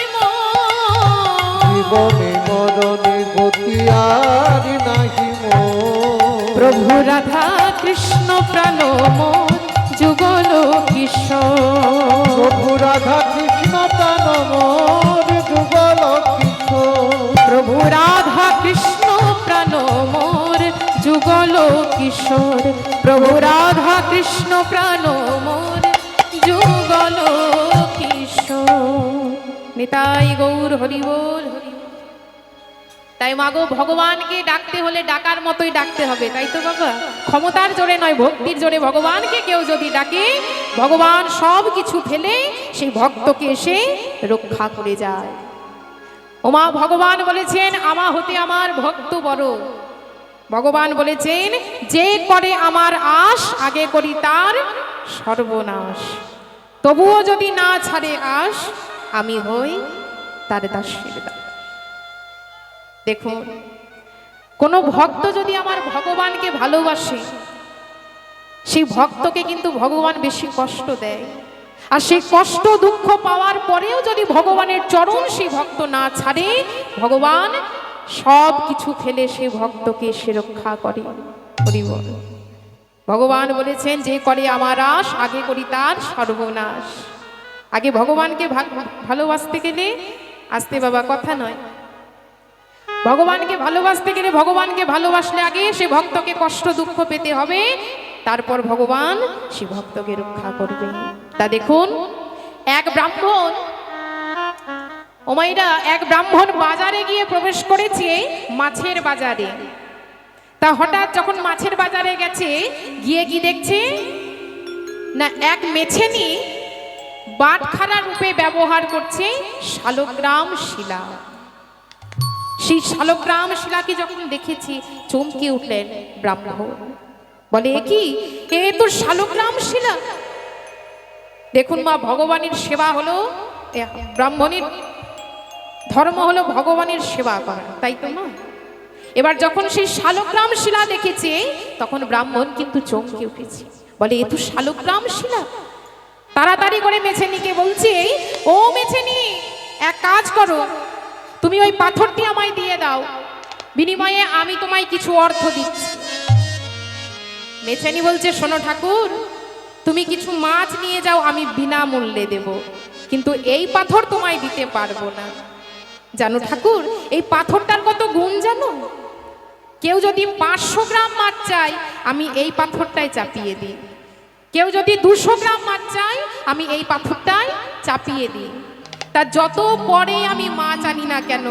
জীবনে মরণে গতি আর নাহি মোর প্রভু রাধা কৃষ্ণ প্রাণ মোর যুগল কিশোর প্রভু রাধা কৃষ্ণ প্রাণ মোর যুগল কিশোর প্রভু রাধা কৃষ্ণ প্রাণ মোর যুগল কিশোর প্রভু রাধা কৃষ্ণ প্রাণ মোর যুগল কিশোর নিতাই গৌর হরি বল হরি বল। তাই মাগো ভগবানকে ডাকতে হলে ডাকার মতোই ডাকতে হবে, তাই তো বাবা? ক্ষমতার জোরে নয়, ভক্তির জোরে ভগবানকে কেউ যদি ডাকে ভগবান সব কিছু ফেলে সেই ভক্তকে এসে রক্ষা করে যায়। ওমা ভগবান বলেছেন আমা হতে আমার ভক্ত বড়। ভগবান বলেছেন যে করে আমার আশ আগে করি তার সর্বনাশ, তবুও যদি না ছাড়ে আশ আমি হই তার দাসের দাস। দেখুন, কোনো ভক্ত যদি আমার ভগবানকে ভালোবাসে সেই ভক্তকে কিন্তু ভগবান বেশি কষ্ট দেয়, আর সেই কষ্ট দুঃখ পাওয়ার পরেও যদি ভগবানের চরণ সেই ভক্ত না ছাড়ে ভগবান সব কিছু ফেলে সেই ভক্তকে সে রক্ষা করে। হরি বল। ভগবান বলেছেন যে করে আমার আশ আগে করি তার সর্বনাশ। আগে ভগবানকে ভালোবাসতে গেলে আসতে বাবা কথা নয়, ভগবানকে ভালোবাসতে গেলে ভগবানকে ভালোবাসলে আগে সে ভক্তকে কষ্ট দুঃখ পেতে হবে, তারপর ভগবান সে ভক্তকে রক্ষা করবে। তা দেখুন, এক ব্রাহ্মণ ওমাইরা এক ব্রাহ্মণ বাজারে গিয়ে প্রবেশ করেছে মাছের বাজারে। তা হঠাৎ যখন মাছের বাজারে গেছে গিয়ে কি দেখছে না, এক মেছেনি বাটখারা রূপে ব্যবহার করছে শালগ্রাম শিলা। সেই শালগ্রাম শিলাকে যখন দেখেছি চমকে উঠলেন ব্রাহ্মণ, বলে এ কি, এ তো শালগ্রাম শিলা। দেখুন মা, ভগবানের সেবা হলো, ব্রাহ্মণের ধর্ম হলো ভগবানের সেবা করা, তাই তো না? এবার যখন সেই শালগ্রাম শিলা দেখেছে তখন ব্রাহ্মণ কিন্তু চমকে উঠেছে, বলে এ তো শালগ্রাম শিলা। তাড়াতাড়ি করে মেছেনিকে বলছে, ও মেছেনি, এক কাজ করো, তুমি ওই পাথরটি আমায় দিয়ে দাও। বিনিময়ে আমি তোমায় কিছু অর্থ দিচ্ছি। মেছেনি বলছে, শোনো ঠাকুর, তুমি কিছু মাছ নিয়ে যাও, আমি বিনামূল্যে দেব, কিন্তু এই পাথর তোমায় দিতে পারবো না। জানো ঠাকুর, এই পাথরটার কত গুণ জানো? কেউ যদি 500 গ্রাম মাছ চাই, আমি এই পাথরটাই চাপিয়ে দিই। কেউ যদি 200 গ্রাম মাছ চাই, আমি এই পাথরটাই চাপিয়ে দিই। তা যত পরে আমি মাছ আনি না কেন,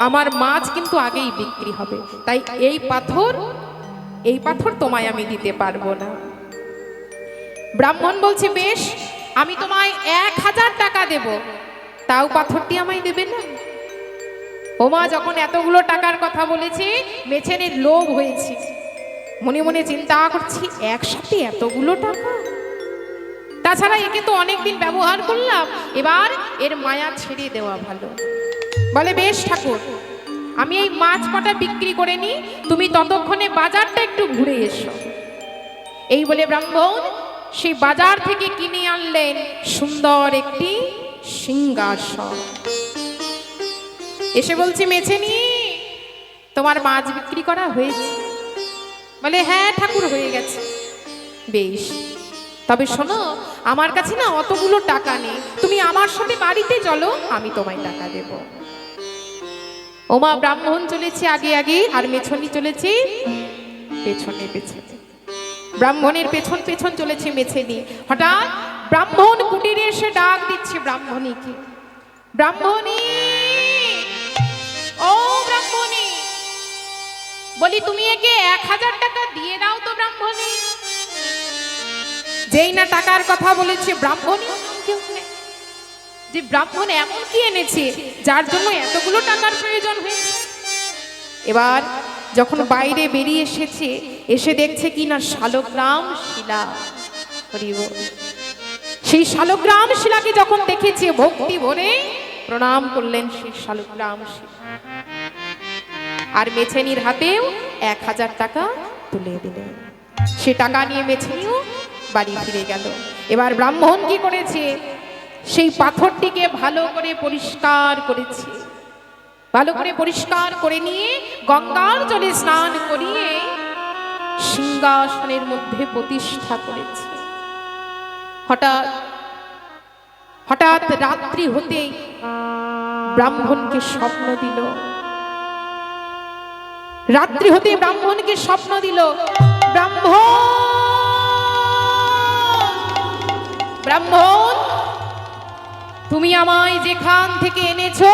আমার মাছ কিন্তু আগেই বিক্রি হবে। তাই এই পাথর তোমায় আমি দিতে পারবো না। ব্রাহ্মণ বলছে, বেশ, আমি তোমায় 1000 টাকা দেব, তাও পাথরটি আমায় দেবে না? ওমা যখন এতগুলো টাকার কথা বলেছে, মেছেনির লোভ হয়েছে। মনে মনে চিন্তা করছি, একসাথে এতগুলো টাকা, তাছাড়া একে তো অনেকদিন ব্যবহার করলাম, এবার এর মায়া ছেড়ে দেওয়া ভালো। বলে, বেশ ঠাকুর, আমি এই মাছ কটা বিক্রি করে নি, তুমি ততক্ষণে বাজারটা একটু ঘুরে এসো। এই বলে ব্রাহ্মণ সেই বাজার থেকে কিনে আনলেন সুন্দর একটি সিংহাসন। এসে বলছি, মেছেনি, তোমার মাছ বিক্রি করা হয়েছে? বলে, হ্যাঁ ঠাকুর, হয়ে গেছে। বেশ, তবে শোনো, আমার কাছে না অতগুলো টাকা নেই, তুমি আমার সাথে বাড়িতে চলো, আমি তোমায় টাকা দেব। ওমা ব্রাহ্মণ চলেছে আগে আগে, আর মেছনি চলেছে পেছনে পেছনে। ব্রাহ্মণের পেছন পেছন চলেছে মেছেনি। হঠাৎ ব্রাহ্মণ কুটিরে এসে ডাক দিচ্ছে ব্রাহ্মণীকে, ব্রাহ্মণী, ও ব্রাহ্মণী, বলি তুমি একে 1000 টাকা দিয়ে দাও তো ব্রাহ্মণী। যেই না টাকার কথা বলেছে, ব্রাহ্মণী যে ব্রাহ্মণ এমন কি এনেছে যার জন্য এতগুলো টাকার প্রয়োজন হয়েছে। এবার যখন বাইরে বেরিয়ে এসেছে, এসে দেখছে কি না শালগ্রাম শিলা। সেই শালগ্রাম শিলাকে যখন দেখেছে, ভক্তি ভরে প্রণাম করলেন সেই শালগ্রাম শিলা, আর মেছেনির হাতেও 1000 টাকা তুলে দিলেন। সে টাকা নিয়ে মেছেনিও বাড়ি ফিরে গেল। এবার ব্রাহ্মণ কি করেছে, সেই পাথরটিকে ভালো করে পরিষ্কার করেছে, ভালো করে পরিষ্কার করে নিয়ে গঙ্গার জলে স্নান করিয়ে সিংহাসনের মধ্যে প্রতিষ্ঠা করেছে। হঠাৎ হঠাৎ রাত্রি হতেই ব্রাহ্মণকে স্বপ্ন দিল। রাত্রি হতে ব্রাহ্মণকে স্বপ্ন দিল, ব্রাহ্মণ, তুমি আমায় যেখান থেকে এনেছো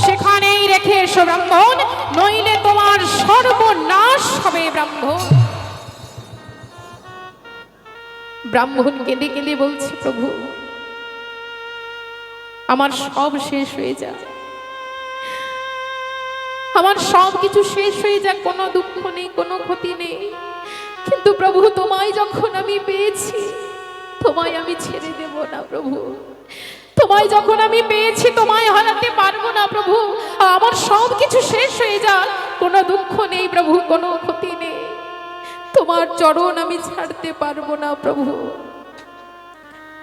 সেখানেই রেখে এসো ব্রাহ্মণ, নইলে তোমার সর্বনাশ হবে ব্রাহ্মণ। ব্রাহ্মণ কেঁদে কেঁদে বলছে, প্রভু, আমার সব শেষ হয়ে যাক, আমার সব কিছু শেষ হয়ে যাক, কোনো দুঃখ নেই, কোনো ক্ষতি নেই, কিন্তু প্রভু তোমায় যখন আমি পেয়েছি, তোমায় আমি ছেড়ে দেব না প্রভু। তোমায় যখন আমি পেয়েছি, তোমায় হারাতে পারবো না প্রভু। আমার সব কিছু শেষ হয়ে যাক, কোনো দুঃখ নেই প্রভু, কোনো ক্ষতি নেই, তোমার চরণ আমি ছাড়তে পারবো না প্রভু।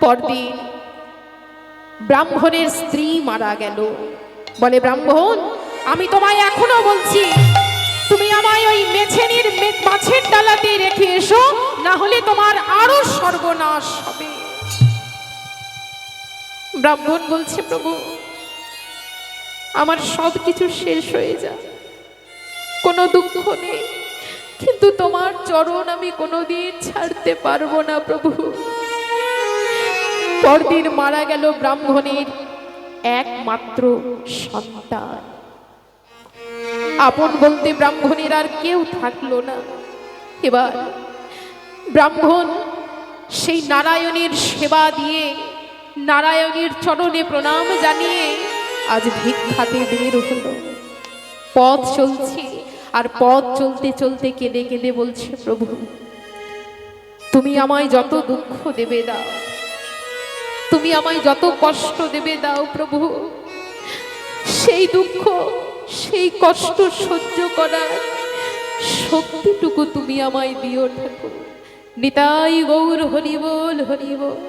পরদিন ব্রাহ্মণের স্ত্রী মারা গেল। বলে, ব্রাহ্মণ, আমি তোমায় এখনো বলছি, তুমি আমায় ওই মেছেনির মাছের ডালাতে রেখে এসো, না হলে তোমার আরো সর্বনাশ হবে। ব্রাহ্মণ বলছে, প্রভু, আমার সব কিছু শেষ হয়ে যায়, কোনো দুঃখ নেই, কিন্তু তোমার চরণ আমি কোনোদিন ছাড়তে পারবো না প্রভু। পরদিন মারা গেল ব্রাহ্মণের একমাত্র সন্তান। আপন বলতে ব্রাহ্মণের আর কেউ থাকলো না। এবার ব্রাহ্মণ সেই নারায়ণের সেবা দিয়ে, নারায়ণের চরণে প্রণাম জানিয়ে আজ ভিক্ষাতে বের হলো। পথ চলছে, আর পথ চলতে চলতে কেঁদে কেঁদে বলছে, প্রভু, তুমি আমায় যত দুঃখ দেবে দাও, তুমি আমায় যত কষ্ট দেবে দাও প্রভু, সেই দুঃখ, সেই কষ্ট সহ্য করার শক্তিটুকু তুমি আমায় দিও ঠাকুর। নিতাই গৌর হরি বল, হরি বল।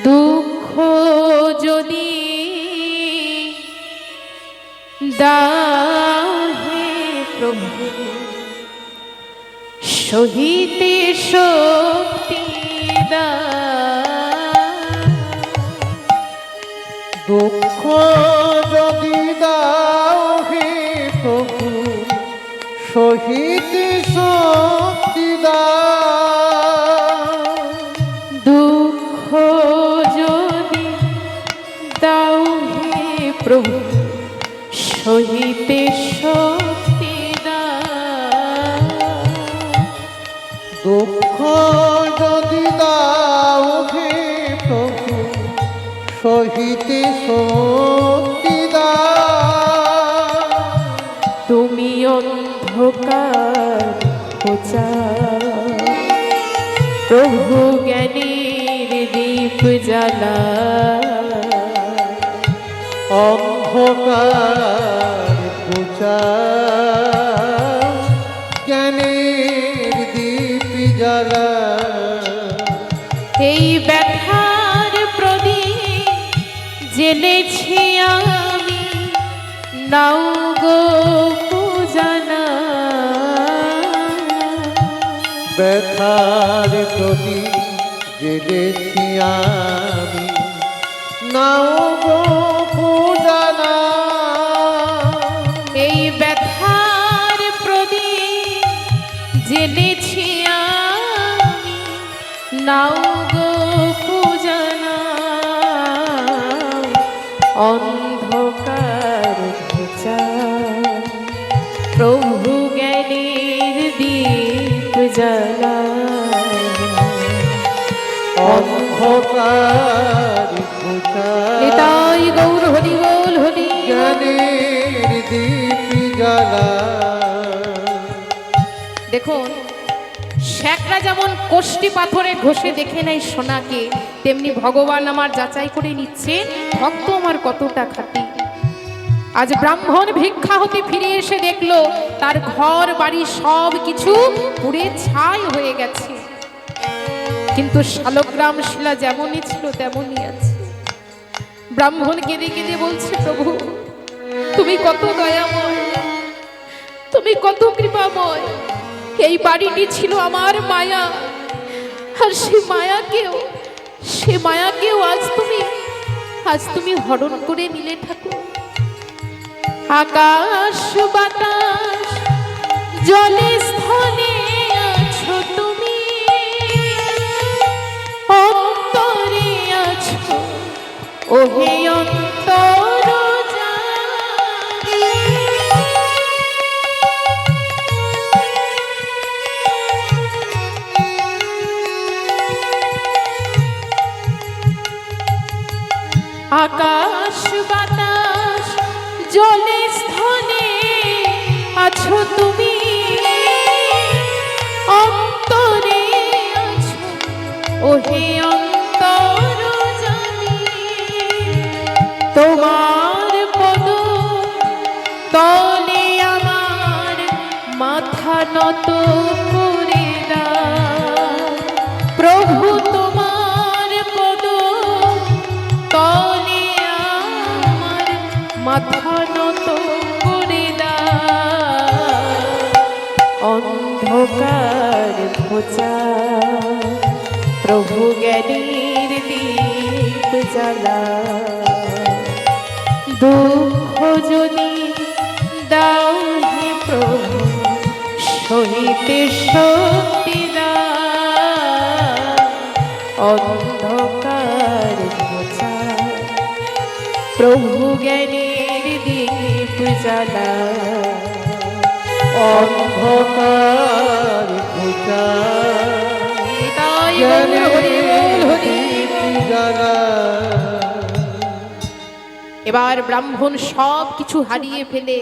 দুঃখ যদি দাও হে প্রভু সহিতে শক্তি দাও। দুঃখ যদি দাও হে প্রভু সহিতে শক্তি দাও। দুঃখ যদি দাও হে প্রভু সহিতে শক্তি দাও। দুঃখ যদি দাও হে প্রভু সহিতে শক্তি দাও। তুমি অন্ধকার ঘোচাও প্রভু জ্ঞানীর দীপ জ্বালা। অন্ধকার ঘোচাও জ্ঞানের দীপ জ্বালা। এই ব্যথার প্রদীপ জেলেছি আমি নাও গো পূজানা। ব্যথার প্রদীপ জেলেছি আমি নাও গো পূজানা। এই ব্যথার প্রদীপ জেলেছি আমি নাও গো পূজানা। অন্ধকার ঘোচাও প্রভু জ্ঞানীর দীপ জ্বালা। অন্ধকার ঘোচাও নিতাই গৌর হরি বল হরি বল। জ্ঞানের দীপ জ্বালা। দেখুন শ্যাকরা যেমন কোষ্টি পাথরে ঘষে দেখে নেয় সোনাকে, তেমনি ভগবান আমার যাচাই করে নিচ্ছে ভক্ত আমার কতটা খাঁটি। আজ ব্রাহ্মণ ভিক্ষা হতে ফিরে এসে দেখলো তার ঘর বাড়ি সব কিছু পুড়ে ছাই হয়ে গেছে, কিন্তু শালগ্রাম শিলা যেমনই ছিল তেমনই আছে। ব্রাহ্মণ কেঁদে কেঁদে বলছে, প্রভু তুমি কত দয়াময়, তুমি কত কৃপাময়। এই বাড়িটি ছিল আমার মায়া, আর সে মায়াকেও আজ তুমি হরণ করে নিলে ঠাকুর। আকাশ বাতাস জলে স্থলে আছো তুমি, অন্তরে আছো ওহে অন্তর জানি। আকাশ বাতাস জলে স্থলে আছো তুমি, অন্তরে আছো ওহে অন্তর জানি। তোমার পদ তলে আমার মাথা নত করে দাও, প্রভু তোমার পদ তলে আমার মাথা নত করে দাও। অন্ধকার ঘোচাও প্রভু জ্ঞানীর দীপ জ্বালা। দুঃখ যদি দাও হে প্রভু সহিতে শক্তি দাও। অন্ধকার ঘোচাও প্রভু জ্ঞানীর দীপ জ্বালা। অন্ধকার ঘোচাও তাই গৌর হরি বল হরি বল। জ্বালা। এবার ব্রাহ্মণ সব কিছু হারিয়ে ফেলে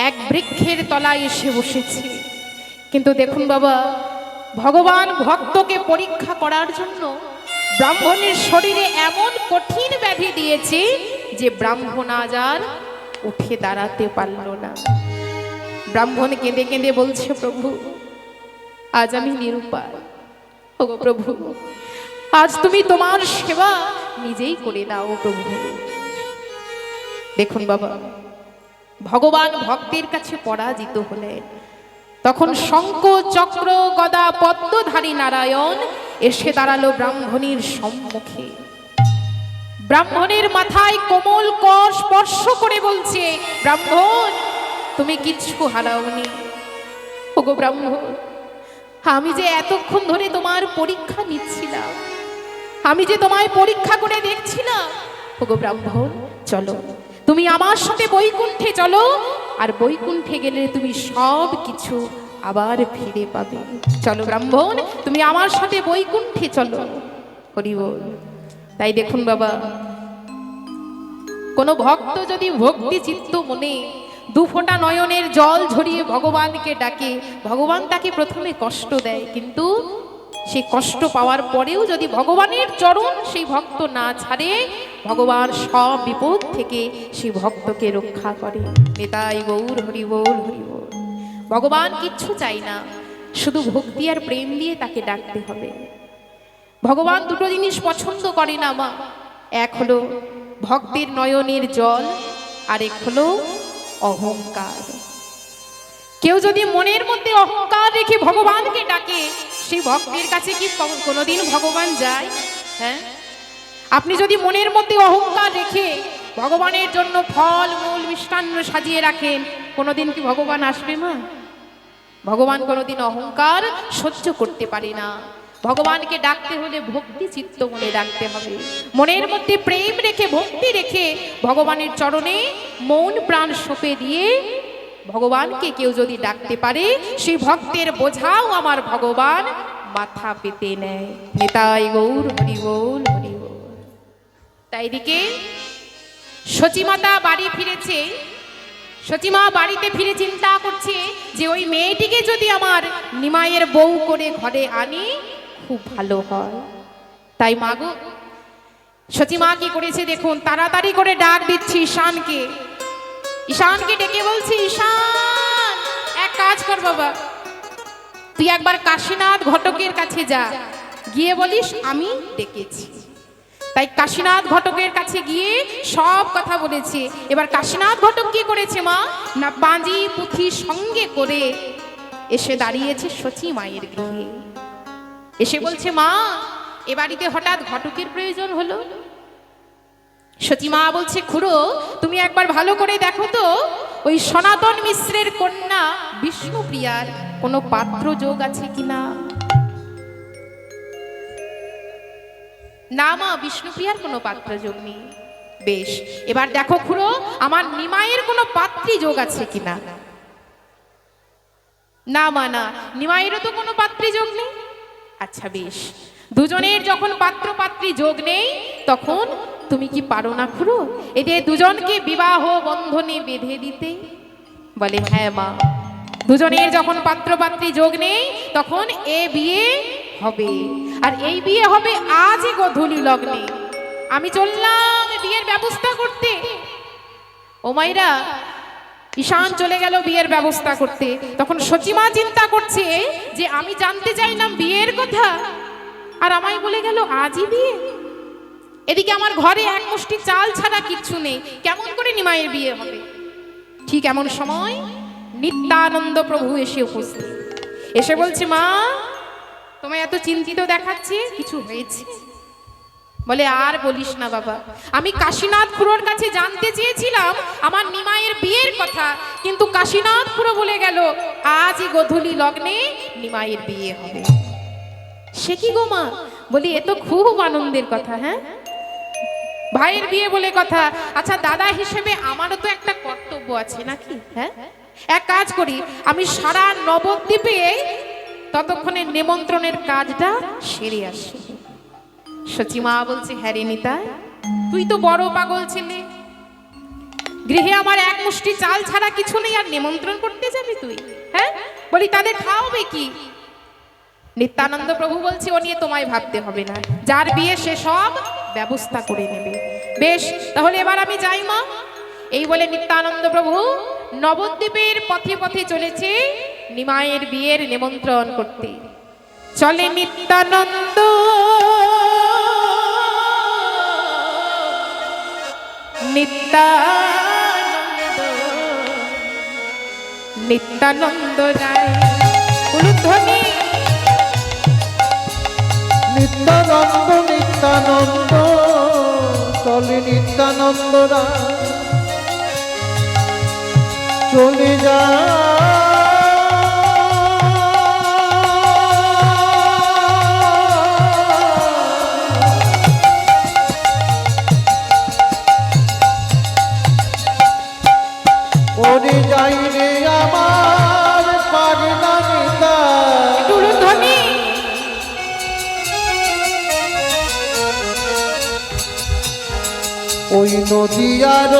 এক বৃক্ষের তলায় এসে বসেছে। কিন্তু দেখুন বাবা, ভগবান ভক্তকে পরীক্ষা করার জন্য ব্রাহ্মণের শরীরে এমন কঠিন ব্যাধি দিয়েছে যে ব্রাহ্মণ আজ আর উঠে দাঁড়াতে পারল না। ব্রাহ্মণ কেঁদে কেঁদে বলছে, প্রভু আজ আমি নিরুপায়। ওগো প্রভু, আজ তুমি তোমার সেবা নিজেই করে দাও প্রভু। দেখুন বাবা, ভগবান ভক্তের কাছে পরাজিত হলেন। তখন শঙ্খ চক্র গদা পদ্মধারী নারায়ণ এসে দাঁড়ালো ব্রাহ্মণীর সম্মুখে। ব্রাহ্মণের মাথায় কোমল কর স্পর্শ করে বলছে, ব্রাহ্মণ তুমি কিচ্ছু হারাওনি। ওগো ব্রাহ্মণ, আমি যে এতক্ষণ ধরে তোমার পরীক্ষা নিচ্ছিলাম, আমি যে তোমায় পরীক্ষা করে দেখছিলাম। ওগো ব্রাহ্মণ, চলো তুমি আমার সাথে বৈকুণ্ঠে চলো, আর বৈকুণ্ঠে গেলে তুমি সব কিছু আবার ফিরে পাবে। চলো ব্রাহ্মণ, তুমি আমার সাথে বৈকুণ্ঠে চলো। হরি বল। তাই দেখুন বাবা, কোন ভক্ত যদি ভক্তি চিত্ত মনে দুফোঁটা নয়নের জল ঝরিয়ে ভগবানকে ডাকে, ভগবান তাকে প্রথমে কষ্ট দেয়, কিন্তু সেই কষ্ট পাওয়ার পরেও যদি ভগবানের চরণ সেই ভক্ত না ছাড়ে, ভগবান সব বিপদ থেকে সেই ভক্তকে রক্ষা করে। নিতাই গৌর হরি বল, হরি বল। ভগবান কিচ্ছু চাই না, শুধু ভক্তি আর প্রেম দিয়ে তাকে ডাকতে হবে। ভগবান দুটো জিনিস পছন্দ করে না মা, এক হলো ভক্তের নয়নের জল, আর এক হলো অহংকার। কেউ যদি মনের মধ্যে অহংকার রেখে ভগবানকে ডাকে, সেই ভক্তের কাছে কি কোনোদিন ভগবান যায়? হ্যাঁ, আপনি যদি মনের মধ্যে অহংকার রেখে ভগবানের জন্য ফল মূল মিষ্টান্ন সাজিয়ে রাখেন, কোনোদিন কি ভগবান আসবে মা? ভগবান কোনোদিন অহংকার সহ্য করতে পারে না। ভগবানকে ডাকতে হলে ভক্তি চিত্ত মনে ডাকতে হবে, মনের মধ্যে প্রেম রেখে ভক্তি রেখে ভগবানের চরণে মৌন প্রাণ সঁপে দিয়ে ভগবানকে কেউ যদি ডাকতে পারে, সেই ভক্তের বোঝাও আমার ভগবান মাথা পেতে নেয়। নিতাই গৌর হরি বল, হরি বল। তাই দিকে সচিমাতা বাড়ি ফিরেছে। সচিমা বাড়িতে ফিরে চিন্তা করছে যে ওই মেয়েটিকে যদি আমার নিমাইয়ের বউ করে ঘরে আনি খুব ভালো হয়। তাই মাগো, সচিমা কি করেছে দেখুন, তাড়াতাড়ি করে ডাক দিচ্ছি ঈশানকে। ঈশানকে ডেকে বলছি, ঈশান এক কাজ কর বাবা, তুই একবার কাশীনাথ ঘটকের কাছে যা, গিয়ে বলিস আমি ডেকেছি। তাই কাশীনাথ ঘটকের কাছে গিয়ে সব কথা বলেছে। এবার কাশীনাথ ঘটক কি করেছে মা, না পাঁজি পুঁথি সঙ্গে করে এসে দাঁড়িয়েছে সচি মায়ের গৃহে। এসে বলছে, মা এ বাড়িতে হঠাৎ ঘটকের প্রয়োজন হলো। সচি মা বলছে, খুড়ো তুমি একবার ভালো করে দেখো তো ওই সনাতন মিশ্রের কন্যা বিষ্ণুপ্রিয়ার কোনো পাত্র যোগ আছে কিনা। না মা, বিষ্ণুপ্রিয়ার কোনো পাত্র যোগ নেই। বেশ, এবার দেখো খুড়ো আমার নিমাইয়ের কোনো পাত্রী যোগ আছে কিনা। না মা, না নিমাইয়েরও তো কোনো পাত্রী যোগ নেই। আচ্ছা বেশ, দুজনের যখন পাত্র পাত্রী যোগ নেই, তখন তুমি কি পারো না খুড়ো এদের দুজনকে বিবাহ বন্ধনে বেঁধে দিতে? বলে, হ্যাঁ মা, দুজনের যখন পাত্র পাত্রী যোগ নেই, তখন এ বিয়ে হবে। আর এই বিয়ে হবে আজই গোধূলি লগ্নে। আমি চললাম বিয়ের ব্যবস্থা করতে। ও মাইরা, ঈশান চলে গেল বিয়ের ব্যবস্থা করতে। তখন সচিমা চিন্তা করছে যে আমি জানতে চাইলাম বিয়ের কথা, আর আমায় বলে গেল আজই বিয়ে। এদিকে আমার ঘরে এক মুষ্টি চাল ছাড়া কিচ্ছু নেই, কেমন করে নিমাইয়ের বিয়ে হবে? ঠিক এমন সময় নিত্যানন্দ প্রভু এসে উপস্থিত। এসে বলছে, মা তোমায় এত চিন্তিত দেখাচ্ছে, কিছু হয়েছে? বলে, আর বলিস না বাবা, আমি কাশীনাথ খুড়োর কাছে জানতে চেয়েছিলাম আমার নিমাইয়ের বিয়ের কথা, কিন্তু কাশীনাথ খুড়ো বলে গেল আজই গোধূলি লগ্নে নিমাইয়ের বিয়ে হবে। সে কি গো মা? বলি, এ তো খুব আনন্দের কথা। হ্যাঁ, ভাইয়ের বিয়ে বলে কথা। আচ্ছা দাদা হিসেবে আমারও তো একটা কর্তব্য আছে নাকি? হ্যাঁ, এক কাজ করি, আমি সারা নবদ্বীপে ততক্ষণে নিমন্ত্রণের কাজটা সেরে আসি। সচিমা বলছে, হ্যাঁ রে নিতাই, তুই তো বড় পাগল ছেলে, গৃহে আমার এক মুষ্টি চাল ছাড়া কিছু নেই, আর নিমন্ত্রণ করতে যাবি তুই? হ্যাঁ, বলি তাদের খাওয়াবে কি? নিত্যানন্দ প্রভু বলছে, ও নিয়ে তোমায় ভাবতে হবে না, যার বিয়ে সে সব ব্যবস্থা করে নেবে। বেশ, তাহলে এবার আমি যাই মা। এই বলে নিত্যানন্দ প্রভু নবদ্বীপের পথে পথে চলেছে নিমাইয়ের বিয়ের নিমন্ত্রণ করতে। চলে নিত্যানন্দ নিত্যানন্দ নিত্যানন্দ রায়। উলুধ্বনি। নিত্যানন্দ নিত্যানন্দ চলে নিত্যানন্দরা চলে যা ওরে যাই রে আমার পাগলা নিতা উলুধ্বনি। ওই নদীয়ার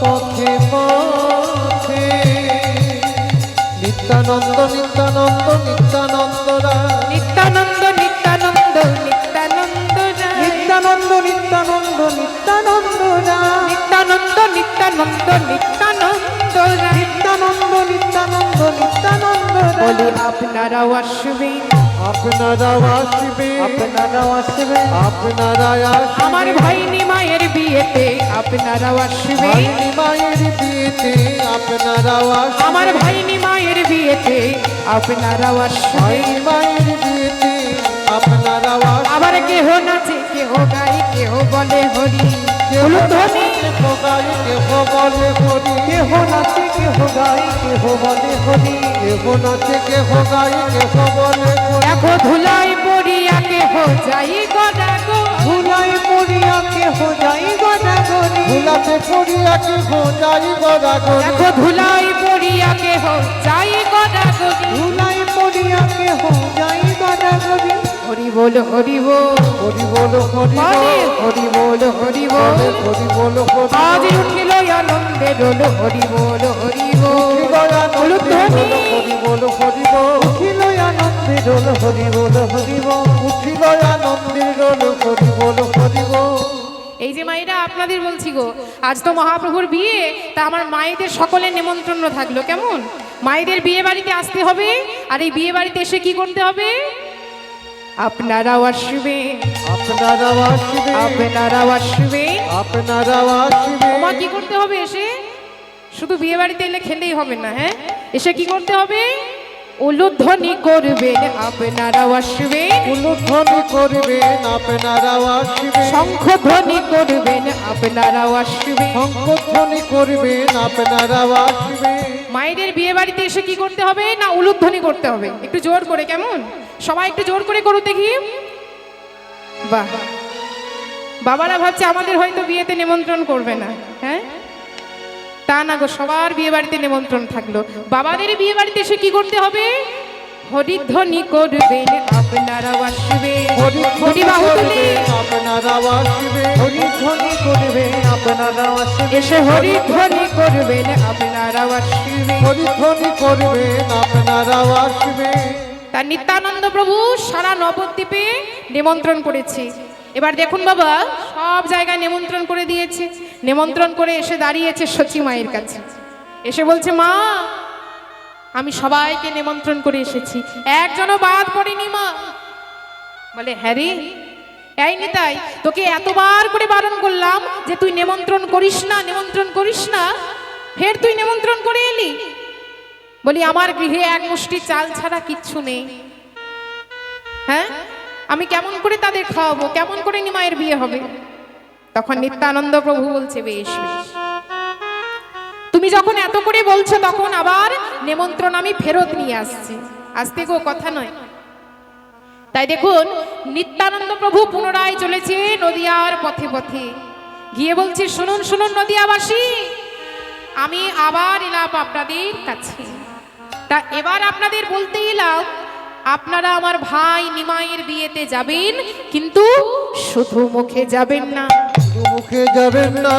পথে পথে নিত্যানন্দ নিত্যানন্দ নিত্যানন্দরা নিত্যানন্দ নিত্যানন্দ নিত্যানন্দ রায়। নিত্যানন্দ নিত্যানন্দ নিত্যানন্দ রায়। নিত্যানন্দ নিত্যানন্দ নিত্যানন্দ রায়। নিত্যানন্দ নিত্যানন্দ নিত্যানন্দ বলি রায়। আপনারাও আসবেন, আপনারাও আসবে আপনারাও আসবেন, আপনারা আমার আসবে ভাই নিমায়ের বিয়েতে আপনারাও আসবেন, মায়ের বিয়েতে আপনারাও আসবে আমার ভাই নিমায়ের বিয়েতে আপনারাও আসবেন। মায়ের বিয়েতে আপনারাও আসবে আবার কেহ নাচে কেহ গাই কেহ বলে হরি। উলুধ্বনি। কেহ গাই কেহ বলে হরি কেহ নাচে কেহ গাই কেহ বলে হরি। কেহ নাচে কেহ গাই কেহ বলে হরি দেখো ধুলাই পড়িয়া কেহ যাই গড়া গো। ধুলাই পড়িয়া কেহ যাই গড়াগড়ি। ভুলাতে পড়িয়া কেহ যাই গড়া গড়ি দেখো ধুলাই পড়িয়া কেহ যাই গড়া গড়ি। ধুলাই পড়িয়া কেহ যাই গড়াগড়ি। হরি বল হরি বল হরি বল হরি হরি বল হরি বল হরি বল। হরি বল হরি আজ উঠিল আনন্দে রোল হরি বল হরি বল। উলুধ্বনি উলুধ্বনি। হরি বল হরি বল উঠিল আনন্দে রোল হরি বল হরি বল। উঠিল আনন্দের রোল হরি বল হরি বল এই যে মায়েরা আপনাদের বলছি গো, আজ তো মহাপ্রভুর বিয়ে, তা আমার মায়েদের সকলের নিমন্ত্রণ থাকলো। কেমন? মায়েদের বিয়ে বাড়িতে আসতে হবে, আর এই বিয়ে বাড়িতে এসে কি করতে হবে? আপনারাও আসবেন, আপনারাও আসবে আপনারাও আসবেন। আপনারাও আসবে তোমার কি করতে হবে? এসে শুধু বিয়ে বাড়িতে এলে খেলেই হবে না, হ্যাঁ, এসে কি করতে হবে? উলুধ্বনি করবেন, আপনারাও আসবেন। উলুধ্বনি করবেন আপনারাও আসবে শঙ্খধ্বনি করবেন, আপনারাও আসবেন। শঙ্খধ্বনি করবেন আপনারাও আসবে মায়েদের বিয়ে বাড়িতে এসে কি করতে হবে? না উলুধ্বনি করতে হবে। একটু জোর করে, কেমন? সবাই একটু জোর করে করো দেখি। বাহ, বাবারা ভাবছে আমাদের হয়তো বিয়েতে নিমন্ত্রণ করবে না, হ্যাঁ, তা না গো, সবার বিয়ে বাড়িতে নিমন্ত্রণ থাকলো। বাবাদের বিয়ে বাড়িতে এসে কি করতে হবে? হরিধ্বনি করবেন, আপনারাও আসবেন। হরি বাহু তুলে আপনারাও আসবে হরিধ্বনি করবেন আপনারাও আসবেন। এসে হরিধ্বনি করবেন, আপনারাও আসবেন। হরিধ্বনি করবেন আপনারাও আসবে তার নিত্যানন্দ প্রভু সারা নবদ্বীপে নিমন্ত্রণ করেছে। এবার দেখুন বাবা, সব জায়গায় নিমন্ত্রণ করে দিয়েছে। নিমন্ত্রণ করে এসে দাঁড়িয়েছে সচি মায়ের কাছে, এসে বলছে, মা আমি সবাইকে নিমন্ত্রণ করে এসেছি, একজনও বাদ পড়েনি মা। বলে, হ্যাঁ রে, এই নিতাই, তোকে এতবার করে বারণ করলাম যে তুই নিমন্ত্রণ করিস না, নিমন্ত্রণ করিস না, ফের তুই নিমন্ত্রণ করে এলি। বলি, আমার গৃহে এক মুষ্টি চাল ছাড়া কিচ্ছু নেই, হ্যাঁ, আমি কেমন করে তাদের খাওয়াবো, কেমন করে নিমায়ের বিয়ে হবে? তখন নিত্যানন্দ প্রভু বলছে, বেশ বেশ, তুমি যখন এত করে বলছো তখন আবার নিমন্ত্রণ আমি ফেরত নিয়ে আসছি। আসতে গো কথা নয়। তাই দেখুন, নিত্যানন্দ প্রভু পুনরায় চলেছে নদিয়ার পথে পথে, গিয়ে বলছে, শুনুন শুনুন নদিয়াবাসী, আমি আবার এলাম আপনাদের কাছে। তা এবার আপনাদের বলতে এলাম, আপনারা আমার ভাই নিমাইয়ের বিয়েতে যাবেন, কিন্তু শুধু মুখে যাবেন না। মুখে যাবেন না